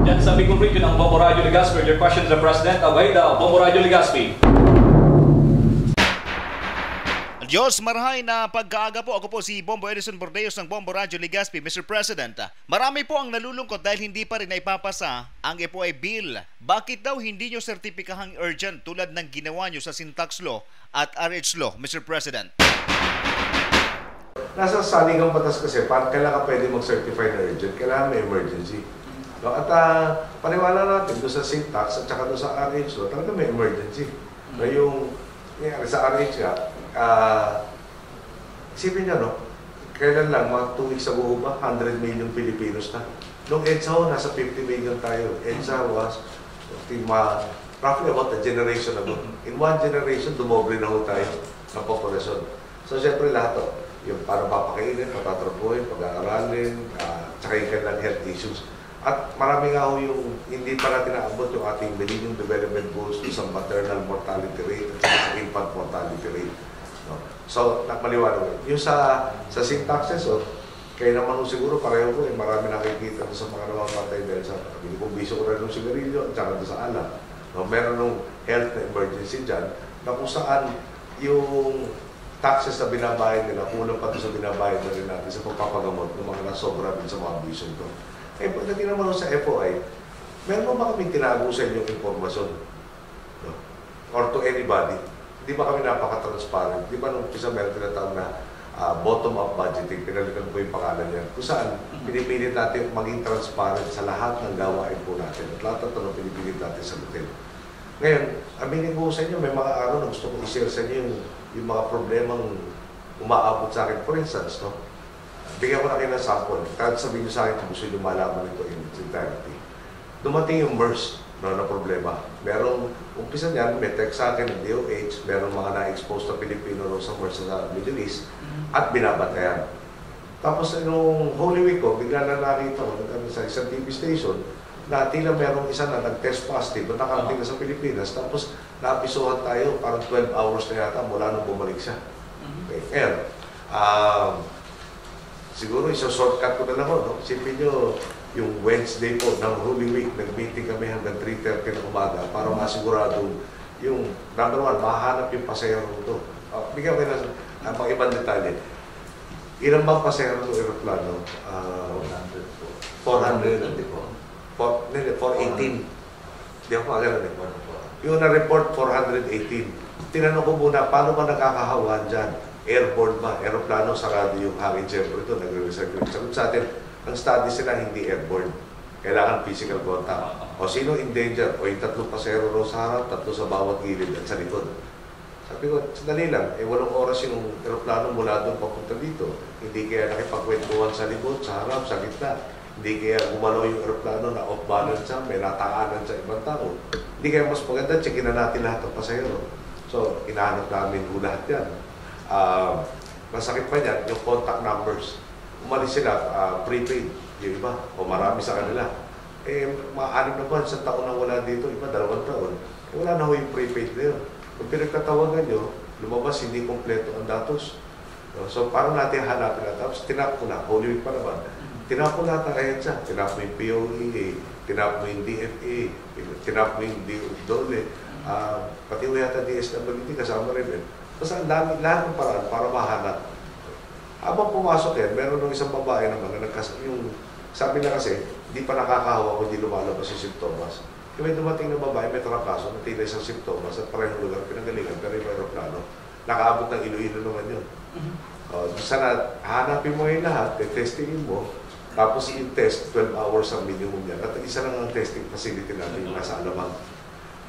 Diyan sa Bicol region ng Bombo Radio Legazpi, your questions to the President. Away daw, Bombo Radio Legazpi. Diyos marhay na pagkaaga po. Ako po si Bombo Edison Bordeos ng Bombo Radio Legazpi. Mr. President, marami po ang nalulungkot dahil hindi pa rin naipapasa ang FOI bill. Bakit daw hindi nyo sertipikahang urgent tulad ng ginawa nyo sa Syntax Law at RH Law, Mr. President? Nasa saligang batas kasi, kailangan ka pwede mag-certify na urgent, kailangan may emergency. No? At paniwala natin doon sa Syntax at saka doon sa RH Law, talaga may emergency. Na yung sa RH nga, isipin niya, no? Kailan lang, mga 2 weeks ago ba, 100 million Filipinos na. Nung EDSA nasa 50 million tayo. EDSA was roughly about a generation ago. In one generation, dumoble na ho tayo ng populasyon. So, siyempre lahat to, yung para papakainin, patatrabuhin, pag-aaralin, tsaka yung kanilang health issues. At marami nga ho yung hindi pa natin naabot yung ating Millennium Development Goals sa maternal mortality rate at sa infant mortality rate. No? So, maliwanag. Yung sa syntaxes, kaya naman siguro pareho ko, marami nakikita sa mga namamatay dahil sa binisyo ko rin ng sigarilyo at saka sa alak. No? Meron ng health na emergency dyan na kung saan yung taxes na binabayad nila, kulang pa sa binabayad na rin natin sa pagpapagamot ng mga nasobra din sa mga bisyo ito. Pagdating naman sa FOI, meron ba kami tinago sa inyong informasyon? No? Or to anybody? Hindi ba kami napaka-transparent? Di ba nung isa meron tinatawag na bottom-up budgeting, pinalikan po yung pangalan niya. Kung saan, pinipilit natin maging transparent sa lahat ng gawain po natin. At lahat ng tanong pinipilit natin sa hotel. Ngayon, aminin po sa inyo, may mga araw na gusto kong i-share sa inyo yung mga problemang umaabot sa akin. For instance, no? Bigyan ko na kayo ng sample. Kahit sabihin nyo sa akin kung gusto nyo malaman ito in its entirety. Dumating yung MERS na problema. Merong, umpisa niyan, may text sa akin ng DOH, merong mga na-expose na Pilipino sa MERS sa Middle East, at binabatayan. Tapos, nung Holy Week ko, bigla na nakita ko sa isang TV station, na tila merong isa na nag-test positive, at nakarating na sa Pilipinas, tapos naapisuhan tayo, parang 12 hours na yata mula nung bumalik siya. Okay. Ngayon, siguro isa-shortcut ko na lang no? Isipin nyo, yung Wednesday po ng Holy Week, nag-meeting kami hanggang 3:30 ng umaga para masigurado yung, number one, mahanap yung pasahero ito. Bigyan ko na mga ibang detalye. Ilan bang pasahero ng aeroplano? 400. 418. Hindi ako magagalan eh. Yung na-report, 418. Tinanong ko muna, paano ba nakakahawan dyan? Airborne ba? Aeroplano, sarado yung hangin. Siyempre ito, nagre-recirculate. Sagot sa atin, ang study sila hindi airborne. Kailangan physical contact. O sino in danger? O yung 3 pasero ro sa harap, 3 sa bawat gilid at sa likod. Sabi ko, sandali lang, 8 oras yung aeroplano mula doon papunta dito. Hindi kaya nakipagkwentuhan sa likod, sa harap, sa gitna. Hindi kaya gumalaw yung aeroplano na off-balance siya, may nataanan sa ibang tao. Hindi kaya mas maganda, checkin na natin lahat ng pasahero. So, inahanap namin lahat yan. Masakit pa yan, yung contact numbers. Umalis sila, prepaid, yung iba, o marami sa kanila. Mga 6 na buwan, 1 taon na wala dito, iba 2 taon. Wala na ho yung prepaid na yun. Kung pinagtatawagan nyo, lumabas, hindi kompleto ang datos. So, parang natin hanapin na. Tapos, tinap ko na, Holy Week pa naman. Tinap ko lahat ng ahensya. Tinap mo yung POEA, tinap mo yung DFA, tinap mo yung DOLE, pati mo yata DSWD, kasama rin eh. Basta ang dami, lahat ng paraan para mahanap. Habang pumasok yan, meron ng isang babae naman na yung sabi na kasi, di pa nakakahawa kung di lumalabas yung simptomas. Kaya may dumating na babae, may trangkaso, natila isang simptomas at parehong lugar, pinagalingan, pero yung aeroplano, nakaabot ng Iloilo naman yun. Sana hanapin mo yung lahat, testingin mo, tapos yung test, 12 hours ang minimum yan. At isa lang ang testing facility natin yung nasa Alamang.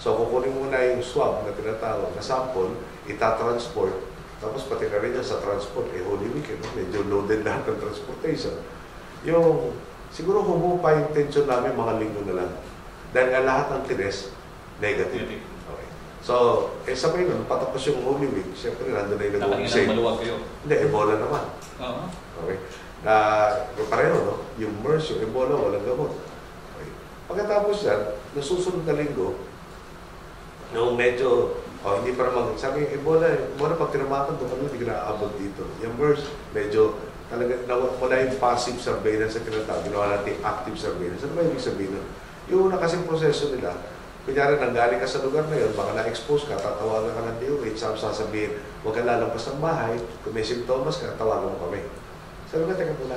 So kukunin muna yung swab na tinatawag na sample, itatransport, tapos pati na rin yan sa transport, Holy Week, medyo loaded lahat ng transportation. Yung, siguro humupa yung tension namin mga linggo na lang. Dahil ang lahat ng tines, negative. Okay. So, sabay nun, patapos yung Holy Week, siyempre nandun na yung nag-uusay. Nakahinang maluwag kayo. Hindi, Ebola naman. Okay. Pareho, no? Yung MERS, yung Ebola, walang gamot. Okay. Pagkatapos yan, nasusunod na linggo, nung medyo, hindi pa naman, sabi yung Ebola, pag tinamatan doon, hindi ka naaabot dito. Yung MERS, medyo, talaga, wala yung passive surveillance sa tinatawag, ginawa natin active surveillance. Ano ba ibig sabihin nun? Yung una kasing proseso nila, kunyari, nanggaling ka sa lugar na yun, baka na-expose ka, tatawagan ka ng DOH, sasabihin, huwag ka lalabas ng bahay, kung may simptomas ka, tawagan mo kami. Sabi ko, teka muna,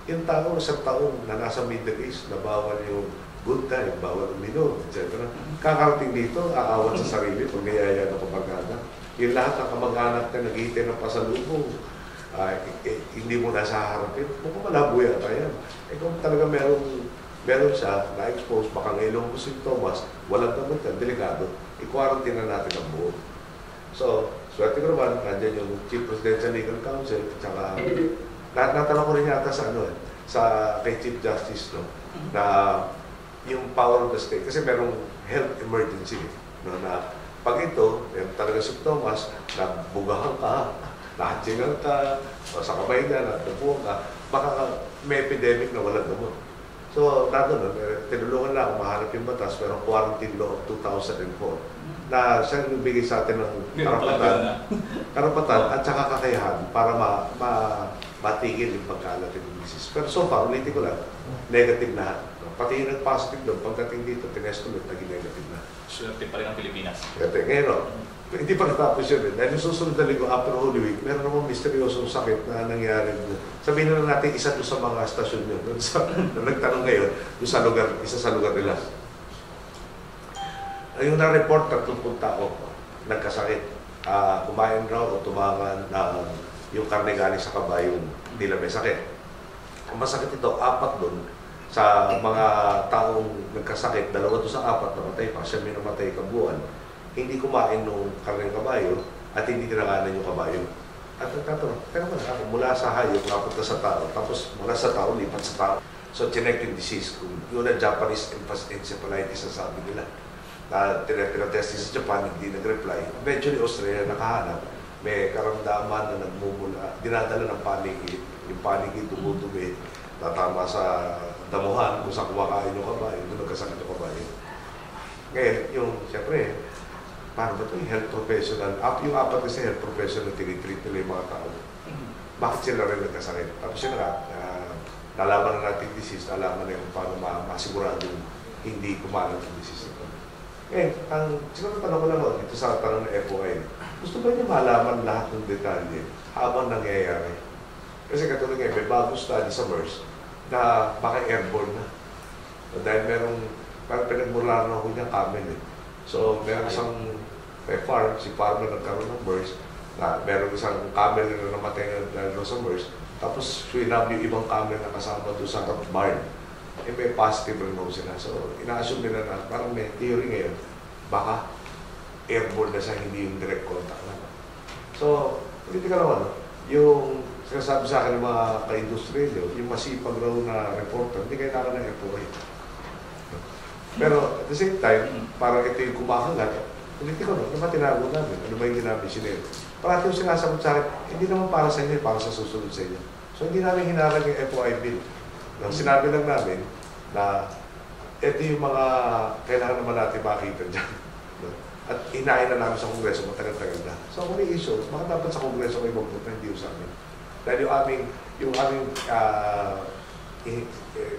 yung tao, isang taong na nasa Middle East, na bawal yung good time, bawal uminom, etc. Kakarating dito, aawat sa sarili, pag gayaya na kumagana. Yung lahat ng kamag-anak na naghihintay ng pasalubong, hindi mo nasa harapin, mukhang malabo yata yan. Kung talaga meron siya na-expose, baka ngayon mo simptomas, walang gamot yan, delikado, i-quarantine na natin ang buo. So, swerte ko naman, nandiyan yung Chief Presidential Legal Counsel, tsaka natanong ko rin yata sa kay Chief Justice, no, na yung power of the state, kasi merong health emergency, no, na pag ito, talaga simptomas, nagbugahan ka, nahatsingan ka, o sa kamay na, nagdapuan ka, baka may epidemic na walang gamot. So, tinulungan na ako mahanap yung batas, pero Quarantine Law of 2004, na siya bigay sa atin ng karapatan at saka kakayahan para matigil yung pagkalat ng disease. Pero so far, ulitin ko lang, negative na. Pati yung nag-positive doon, pagdating dito, tinest ulit, naging negative na. Swerte pa rin ang Pilipinas. Swerte. Ngayon, hindi pa natapos yun. Dahil yung susunod na linggo, after Holy Week, meron namang misteryosong sakit na nangyari. Sabihin na natin, isa doon sa mga stasyon yun. Na nagtanong ngayon, doon sa lugar, isa sa lugar nila. Yung na-report, 30 tao, nagkasakit. Kumain raw o tumangan na yung karne galing sa kabayong nila may sakit. Ang masakit ito, 4 doon. Sa mga taong nagkasakit, 2 doon sa 4 namatay pa, siya may namatay kabuuan. Hindi kumain nung karneng kabayo at hindi tinanganan yung kabayo. At nagtatanong, pero mula sa hayop, napunta sa tao, tapos mula sa tao, lipat sa tao. So, genetic disease, kung yun ang Japanese encephalitis ang sabi nila. Na tinatesting sa Japan, hindi nag-reply. Eventually, Australia nakahanap. May karamdaman na nagmumula, dinadala ng paniki. Yung paniki, dumudumi, natama sa damuhan, kung saan kumakain yung kabayo, doon nagkasakit yung kabayo. Ngayon, yung, siyempre, paano ba ito? Yung health professional, yung apat kasi health professional, tinitreat nila yung mga tao. Bakit sila rin nagkasakit? Tapos yun nga, nalaman na natin disease, nalaman na yung paano masigurado yung hindi kumalat yung disease ito. Ngayon, siguro tanong ko lang dito sa tanong ng FOI, gusto ba niyo malaman lahat ng detalye habang nangyayari? Kasi katulad ngayon, may bagong study sa MERS na baka airborne na. Dahil parang pinagmularan ako niya camel eh. So, meron isang si farmer nagkaroon ng MERS, meron isang camel na namatay na sa MERS, tapos swinab yung ibang camel na kasama doon sa barn. May positive rin mo sila. So, ina-assume nila na parang may theory ngayon, baka airborne na siya, hindi yung direct contact na. So, hindi ka naman, yung sinasabi sa akin ng mga ka-industrial, yung masipag raw na reporter, hindi kailangan ng FOI. Pero at the same time, parang ito yung kumakagat, hindi ko ano ba tinago namin? Ano ba yung ginamit sinil? Parati yung sinasagot sa akin, hindi naman para sa inyo, para sa susunod sa inyo. So, hindi namin hinarang yung FOI bill. Sinabi lang namin na ito yung mga kailangan naman natin makita dyan. At inain na namin sa Kongreso, matagal-tagal na. So kung may issue, baka dapat sa Kongreso may magpunta, hindi sa amin. Dahil yung aming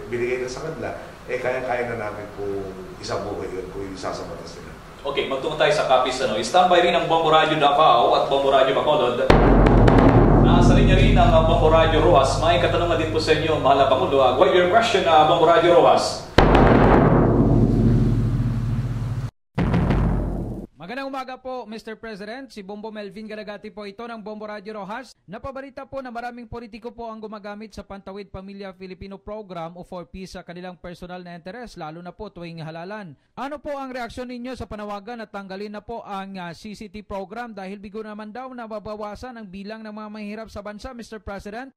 binigay na sa kanila, kaya-kaya na namin kung isang buhay yun, kung isasabatas nila. Okay, magtungo tayo sa copies. Standby rin ang Bombo Radio Davao at Bombo Radio Bacolod. Nasa linya rin ang Bombo Radio Rojas. May katanungan din po sa inyo, mahal na Pangulo. What your question, Bombo Radio Rojas? Magandang umaga po, Mr. President. Si Bombo Melvin Galagati po ito ng Bombo Radio Rojas. Napabalita po na maraming politiko po ang gumagamit sa Pantawid Pamilya Filipino Program o 4P sa kanilang personal na interes, lalo na po tuwing halalan. Ano po ang reaksyon ninyo sa panawagan na tanggalin na po ang CCT program dahil bigo naman daw na mababawasan ang bilang ng mga mahihirap sa bansa, Mr. President?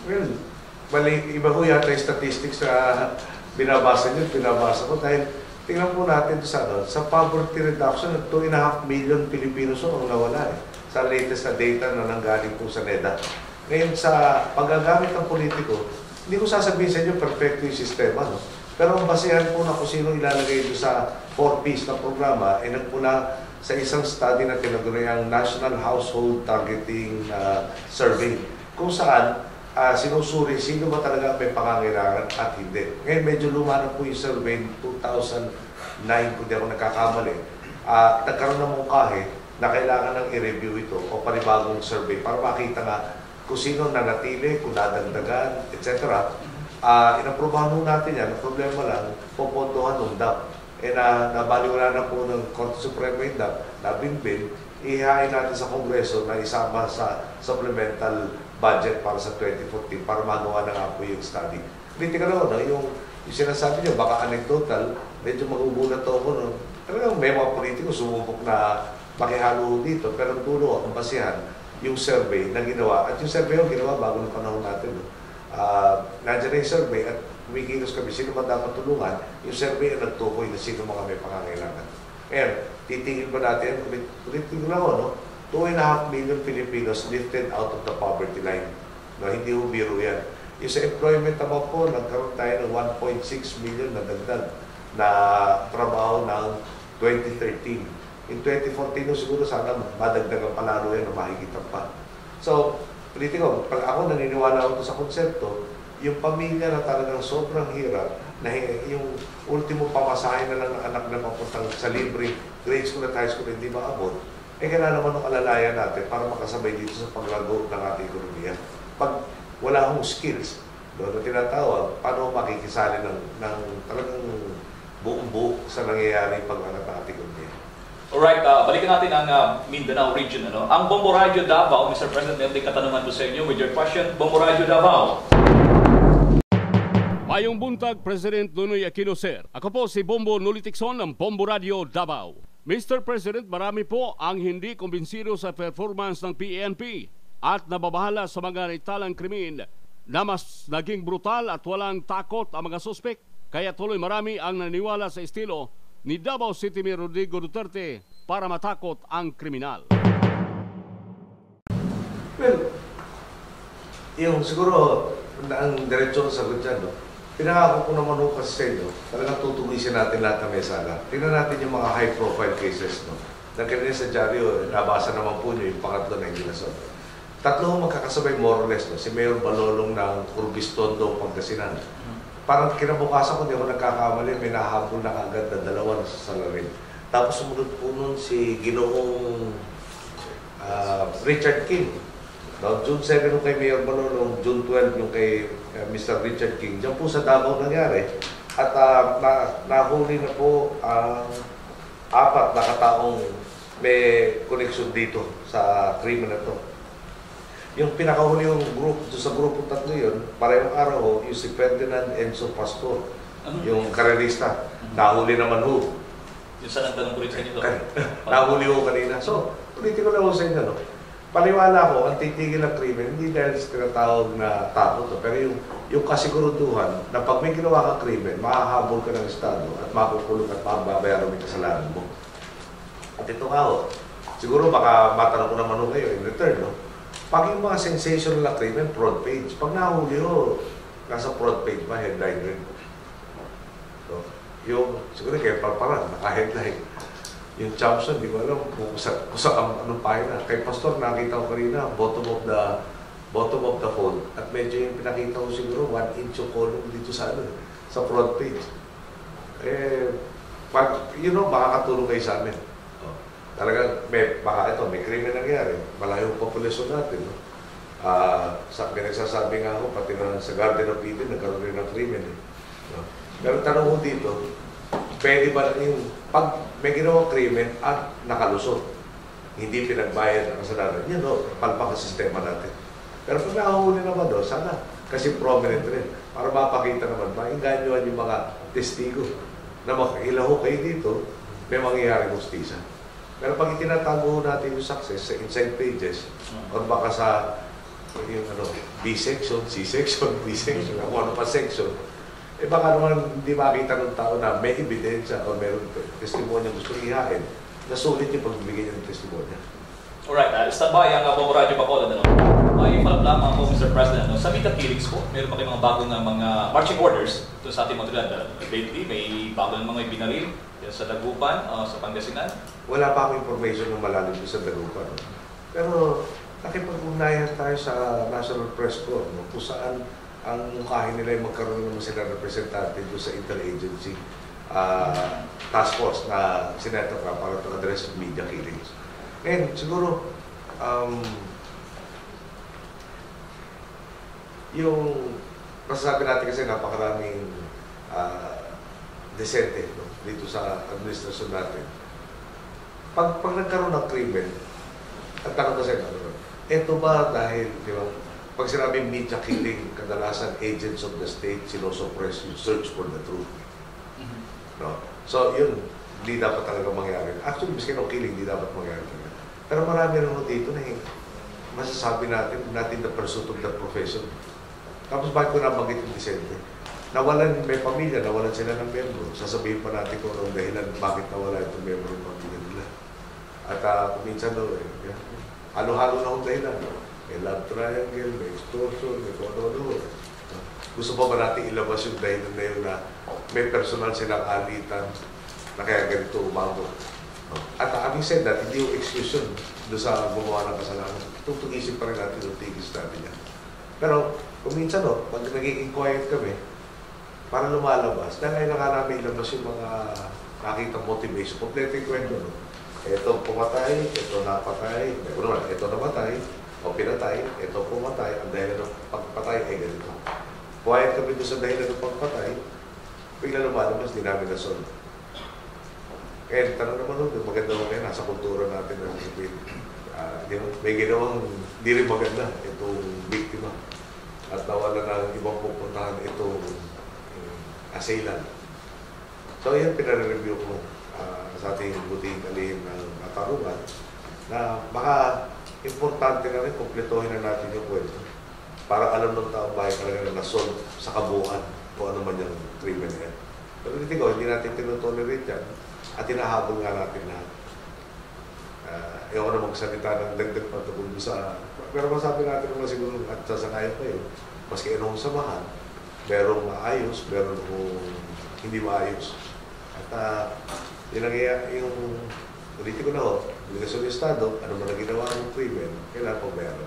Well, iba ko yata yung statistics na binabasa nyo, binabasa ko dahil tingnan po natin sa poverty reduction, 2.5 million Pilipinos ang nawala sa latest na data na nanggaling po sa NEDA. Ngayon sa paggagamit ng politiko, hindi ko sasabihin sa inyo perfecto yung sistema, no? Pero ang basehan po na kung sino ilalagay ito sa 4Ps na programa ay nagmula sa isang study na tinaguri ang National Household Targeting Survey, kung saan sinusuri sino ba talaga may pangangailangan at hindi. Ngayon medyo luma na po yung survey 2009 kung di ako nagkakamali. Nagkaroon ng mungkahi na kailangan ng i-review ito o panibagong survey para makita nga kung sino nanatili, kung nadagdagan, etc. Inaprubahan mo natin yan. Ang problema lang, pupuntuhan ng DAP. Nabaliwala na po ng Korte Suprema yung DAP, nabinbin, ihain natin sa Kongreso na isama sa supplemental budget para sa 2014 para magawa na nga po yung study. Kritika naman, yung sinasabi nyo, baka anecdotal, medyo magugulat ako. No? Talagang may mga politiko sumubok na makihalo dito, pero ang tulo, ang basihan, yung survey na ginawa. At yung survey yung ginawa bago ng panahon natin. No? Nandiyan na yung survey at kumikilos kami, sino ba dapat tulungan? Yung survey ang nagtukoy na sino mga may pangangailangan. Ngayon, titingin ba natin, ulit lang ako, no? 2.5 million Filipinos lifted out of the poverty line. No, hindi ho biro yan. Yung sa employment naman po, nagkaroon tayo ng 1.6 million na dagdag na trabaho ng 2013. In 2014, siguro sana madagdagan pa lalo yan o mahigitan pa. So, politiko, pag ako naniniwala ako sa konsepto, yung pamilya na talagang sobrang hirap, na yung ultimo pamasahe na lang ng anak na papuntang sa libre grade school at high school hindi maabot, kailangan naman ng alalayan natin para makasabay dito sa paglago ng ating ekonomiya. Pag wala akong skills, doon na tinatawag, paano makikisali ng talagang buong-buo sa nangyayari pag-angat ng ating ekonomiya. Alright, balikan natin ang Mindanao region. Ang Bombo Radio Davao, Mr. President, may katanungan po sa inyo with your question. Bombo Radio Davao. Mayong buntag, President Nonoy Aquino, sir. Ako po si Bombo Nolitikson ng Bombo Radio Davao. Mr. President, marami po ang hindi kumbinsido sa performance ng PNP at nababahala sa mga naitalang krimen na mas naging brutal at walang takot ang mga suspek. Kaya tuloy marami ang naniwala sa estilo ni Davao City Mayor Rodrigo Duterte para matakot ang kriminal. Well, yung siguro ang diretsyo ng sagot dyan, no? pinangako ko naman ho kasi sa inyo, talagang tutugisin natin lahat ng mesala. Tingnan natin yung mga high-profile cases, no? Nagkanina sa dyaryo, nabasa naman po nyo yung pangatlo na hindi nasabi. Tatlo ho magkakasabay more or less, no? Si Mayor Balolong ng Curbistondo, Pangasinan. Parang kinabukasan ko, di ako nagkakamali, may nahabol na kagad na dalawa na sa salarin. Tapos sumunod po nun si Ginoong Richard King. No, June 7 yung kay Mayor Balolong, June 12 yung kay Mr. Richard King. Diyan po sa Davao nangyari. At nahuli na po ang 4 na kataong may connection dito sa krimen na to. Yung pinakahuli yung group, sa grupo 3 yun, parehong araw ho, yung si Ferdinand Enzo Pastor, yung karelista. Nahuli naman ho. Yung sa nagtanong ko rin sa inyo. Nahuli ho kanina. So, ulitin ko na ho sa inyo, no? Paniwala ko, ang titigil ng krimen, hindi dahil sa tinatawag na takot, pero yung kasiguruduhan na pag may ginawa kang krimen, mahahabol ka ng Estado at makukulong at mababayaran yung kasalanan mo. At ito nga ho, siguro baka matanong ko naman ho kayo in return, no? Pag yung mga sensational na krimen, fraud page. Pag nahuli ho, nasa fraud page ba, headline rin. So, yung, siguro kayo parang, naka-headline. Yung Champson, di ko alam kung sa anong pahina. Kay Pastor, nakita ko kanina, bottom of the fold. At medyo yung pinakita ko siguro, 1 inch yung column dito sa front page. Pag, makakatulong kayo sa amin. Talagang, may krimen nangyari. Malayo yung populasyon natin. No? Nagsasabi nga ako, pati na sa Garden of Eden, nagkaroon rin ng krimen. No? Pero tanong ko dito, pwede ba yung pag may ginawang krimen at nakalusot, hindi pinagbayad ang kasalanan, yun palpak ang sistema natin. Pero pag nakahuli naman sana, kasi prominent rin, para mapakita naman, mainganyuhan yung mga testigo na makailaho kayo dito, may mangyayaring hustisya. Pero pag itinatago natin yung success sa inside pages, o baka sa yung B-section, C-section, D-section, kung ano pa section, baka naman hindi makita ng tao na may ebidensya o meron testimonya gusto ihain na sulit yung pagbibigay niya ng testimonya. Alright, stand by ang Bombo Radio Bacolod. May palap lamang po, Mr. President. Sa Vita Killings po, meron pa kayong mga bagong mga marching orders ito sa ating mga tulad. Lately, may bago ng mga ibinaril sa Dagupan, sa Pangasinan. Wala pa akong information ng malalim sa Dagupan. Pero nakipag-ugnayan tayo sa National Press Corps, kung saan ang mukhahin nila yung magkaroon naman sila representative sa interagency task force na sineto ka para to address media killings. And siguro, yung masasabi natin kasi napakaraming desente dito sa administrasyon natin. Pag nagkaroon ng krimen, at tanong kasi, ito ba dahil, di ba, pag sinabing media killing, kadalasan agents of the state sinosuppress yung search for the truth. No? So, yun, hindi dapat talaga mangyari. Actually, miskin ng killing, hindi dapat mangyari talaga. Pero marami naman dito na masasabi natin the pursuit of the profession. Tapos bakit ko nabanggit yung disente? Nawalan, may pamilya, nawalan sila ng membro. Sasabihin pa natin kung anong dahilan bakit nawala itong membro ng pamilya nila. At kung minsan halo-halo na akong dahilan. May love triangle, may extortion, may kono-ano. Gusto pa ba natin ilabas yung dahilan na yun na may personal silang alitan na kaya ganito umabot. At having said that, hindi yung excuse yun doon sa gumawa ng kasalanan. Tutugisin pa rin natin yung tigis natin yan. Pero kung minsan pag nagiging quiet kami, para lumalabas, dahil nga namin ilabas yung mga nakita motivation. Kompleto yung kwento, Ito pumatay, ito napatay, ito namatay, o pinatay, ito pumatay, ang dahilan ng pagpatay ay ganito. Quiet kami doon sa dahilan ng pagpatay, bigla lumalabas, di namin nasunod. Kaya tanong naman maganda mo ngayon, nasa kultura natin na may ginawang di rin maganda itong biktima at nawala na ibang pupuntahan itong assailant. So yan, pinare-review ko sa ating buting kalihim ng katarungan na baka importante na rin, kumpletohin na natin yung kwento para alam ng taong bahay talaga na nasolve sa kabuuan kung ano man yung krimen yan. Pero hindi natin tinutolerate yan at hinahabol nga natin lahat. Ayaw ko na magsalita ng dagdag patungkol sa... Pero masabi natin naman siguro at sasanayan kayo, maski anong samahan, merong maayos, merong hindi maayos. At yung politiko na ho, obligasyon ng Estado, ano man ang ginawa ng krimen, kailangan po meron.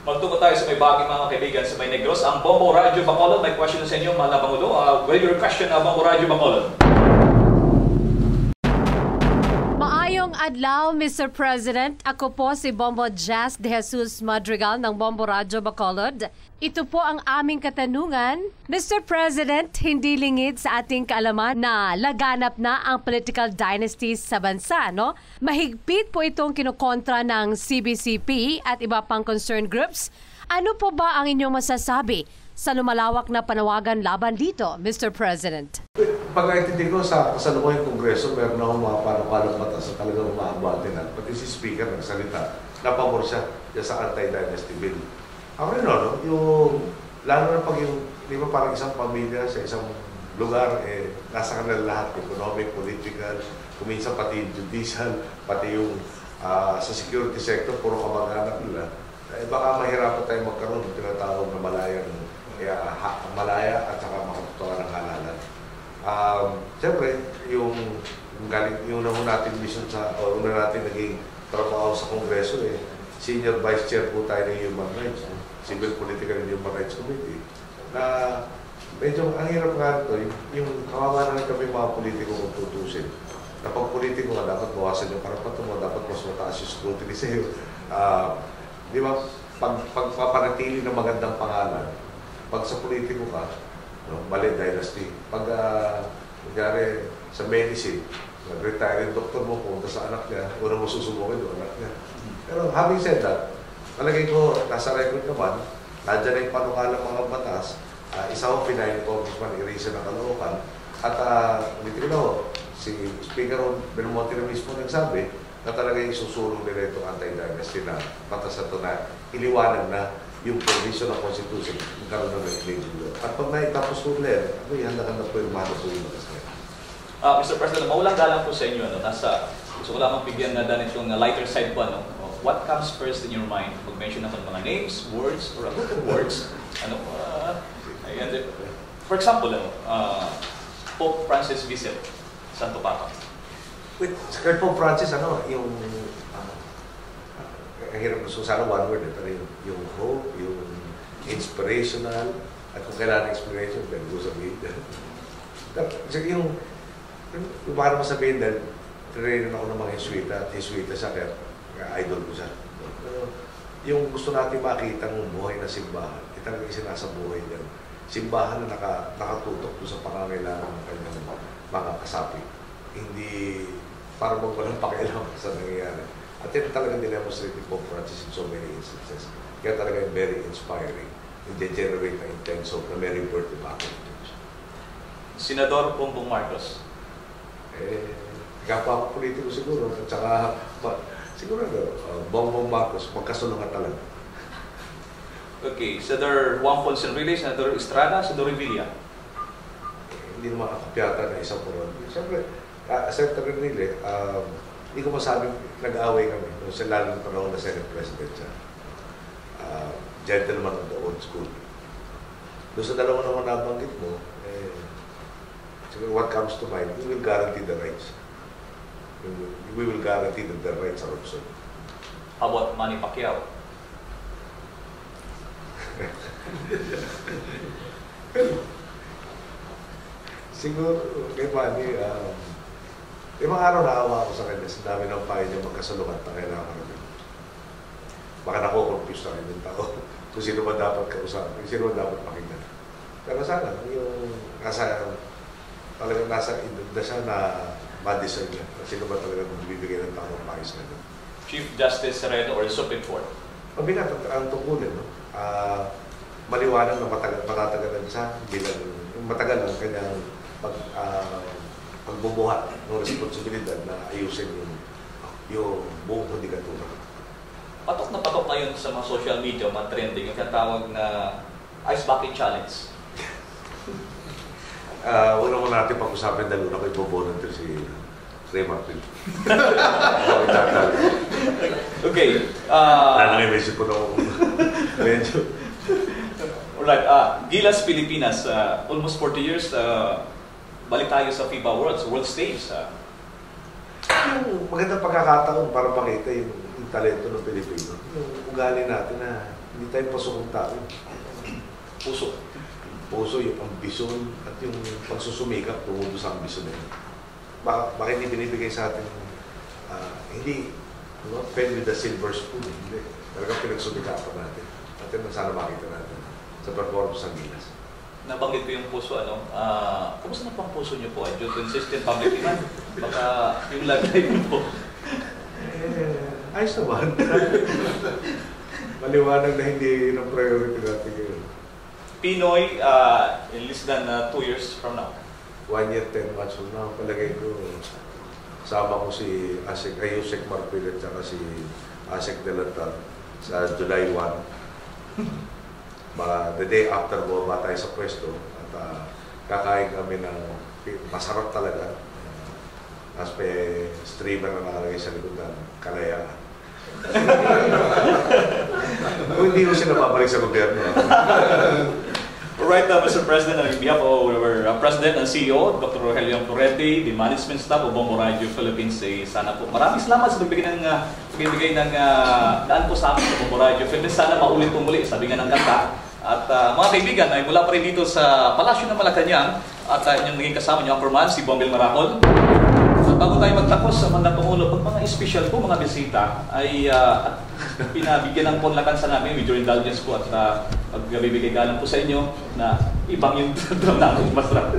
Magtungo tayo sa may bagay mga kaibigan sa may Negros. Ang Bombo Radio Bacolod, may question sa inyo, mahal na Pangulo. With your question, Bombo Radio Bacolod. Maayong adlaw, Mr. President. Ako po si Bombo Jazz de Jesus Madrigal ng Bombo Radio Bacolod. Ito po ang aming katanungan. Mr. President, hindi lingid sa ating kaalaman na laganap na ang political dynasties sa bansa, no? Mahigpit po itong kinukontra ng CBCP at iba pang concerned groups. Ano po ba ang inyong masasabi sa lumalawak na panawagan laban dito, Mr. President? Pag-aintindi ko sa kasalukuyang Kongreso, meron akong mga panukalang batas na talagang umaabante na. Pati si Speaker nagsalita, napabor siya sa anti-dynasty bill. Ako rin, no? Lalo na pag di ba parang isang pamilya sa isang lugar, nasa kanila lahat, economic, political, kuminsan pati judicial, pati yung sa security sector, puro kamag-anak nila. Baka mahirapan tayo magkaroon ng tinatawag na malaya at saka makatutuwa ng halalan. Siyempre, yung una natin mission o una natin naging trabaho sa Kongreso, Senior Vice Chair po tayo ng Human Rights, Civil Political and Human Rights Committee, na medyo ang hirap nga ito, yung kawawa na kami mga politiko kung tutusin. Na pag politiko nga, dapat bawasan yung karapatan mo, dapat mas mataas yung scrutiny sa'yo. Di ba, pagpapanatili ng magandang pangalan, pag sa politiko ka, mali dynasty. Pag, kunyari, sa medicine, nag-retire yung doktor mo, pumunta sa anak niya, una mo susubukin yung anak niya. Pero having said that, palagay ko, nasa record naman, nandiyan na yung panukalang mga batas, isa ko pinayin ko, i-raise ng Caloocan, at ulitin ko na ho, si Speaker Belmonte na mismo nagsabi na talaga yung susulong nila itong anti-dynasty na batas na ito na iliwanag na yung provision ng Constitution, yung karoon na may at pag naitapos ko ulit, handa-handa po yung mahalas po yung batas niya. Mr. President, maulang galang po sa inyo, gusto ko lamang bigyan na dahil itong lighter side po, what comes first in your mind? Mag-mention naman mga names, words, or a group of words. For example, Pope Francis visit Santo Papa. Kay Pope Francis, yung ang hirap na sana one word, pero yung hope, yung inspirational, at kung kailangan inspiration, then go sa media. Yung para masabihin dahil trainin ako ng mga Jesuita siya, kaya idol ko siya. Yung gusto natin makita ng buhay na simbahan, talagang isinasa buhay niya. Simbahan na nakatutok doon sa pangangailangan ng kanyang mga kasapi. Hindi para magwalang pakialam sa nangyayari. At yan talagang dinemonstrate ni Pope Francis in so many instances. Kaya talagang very inspiring. Hindi generate na intense hope na may rebirth yung mga Senador Bongbong Marcos. Kapwa politiko siguro. At saka, siguro Bongbong Marcos, magkasulungan talaga. Okay, Senator Juan Ponce Enrile, Senator Estrada, Senator Revilla. Hindi naman akapyata na isang puron. Siyempre, Senator Enrile, hindi ko masabing nag-aaway kami sa lalong panahon na Senate President siya. Gentleman of the old school. Doon sa dalawa naman nabanggit mo, what comes to mind, we will guarantee the rights. We will guarantee that the rights are observed. How about Manny Pacquiao? Siguro, kay Manny, ibang araw naawa ako sa kanya, sa dami ng pahay niya magkasalungat na kailangan namin. Baka nako-confuse na rin yung tao kung sino ba dapat kausapin, sino ba dapat pakinggan. Pero sana, yung talagang nasa indod na siya na ma-design niya. Sino ba talagang bibigay ng tao ng pahay sa kanya. Chief Justice Sereno or Supreme Court? Mabigat ang tungkulin, maliwanag na matatagalan siya bilang matagal ang kanyang pagbubuhat ng responsibilidad na ayusin yung buong hudikatura. Patok na patok ngayon sa mga social media, mga trending, yung tinatawag na Ice Bucket Challenge. Una mo natin pag-usapin dahil una ko ipo-volunteer si Ray Martin. Okay. Nanang-imagine ko na medyo. Alright, Gilas Pilipinas, almost 40 years, balik tayo sa FIBA World Stage. Yung magandang pagkakataon para makita yung talento ng Pilipino. Yung ugali natin na hindi tayo pasukong tao. Puso, yung ambisyon at yung pagsusumikap tungkol sa ambisyon na yun. Bakit hindi binibigay sa atin, hindi, fed with the silver spoon. Hindi. Talagang pinagsumikapan natin. At sana makita natin sa performance ng Gilas. Nabanggit ko yung puso, kumusta na pang puso niyo po? Due to insistent public demand, baka yung love life niyo po. Ayos naman. Maliwanag na hindi ng priority natin yun. Pinoy, in less than 2 years from now. 1 year, 10 months from now, palagay ko, kasama ko si Ayusek Marpil at saka si Asek Delantal sa July 1. The day after bumaba tayo sa pwesto at kakain kami ng masarap talaga. Tapos may streamer na nakalagay sa likod ng kalayaan. Hindi ko sila mabalik sa gobyerno. Alright, Mr. President, on behalf of our President and CEO, Dr. Rogelio Florete, the management staff of Bombo Radio Philippines, sana po maraming salamat sa pagbigay ng daan po sa amin sa Bombo Radio Philippines. Sana maulit po muli, sabi nga ng kanta. At mga kaibigan, ay mula pa rin dito sa Palasyo ng Malacanang at inyong naging kasama niyo ang Anchorman, si Bombel Maracol. At bago tayo magtapos sa mga Pangulo, pag mga special po, mga bisita, ay pinabigyan ng ponlakansa namin with your indulgence po at pagbibigay galang po sa inyo na ibang yung drum namin masarap.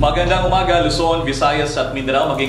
Magandang umaga, Luzon, Visayas at Mindanao, maging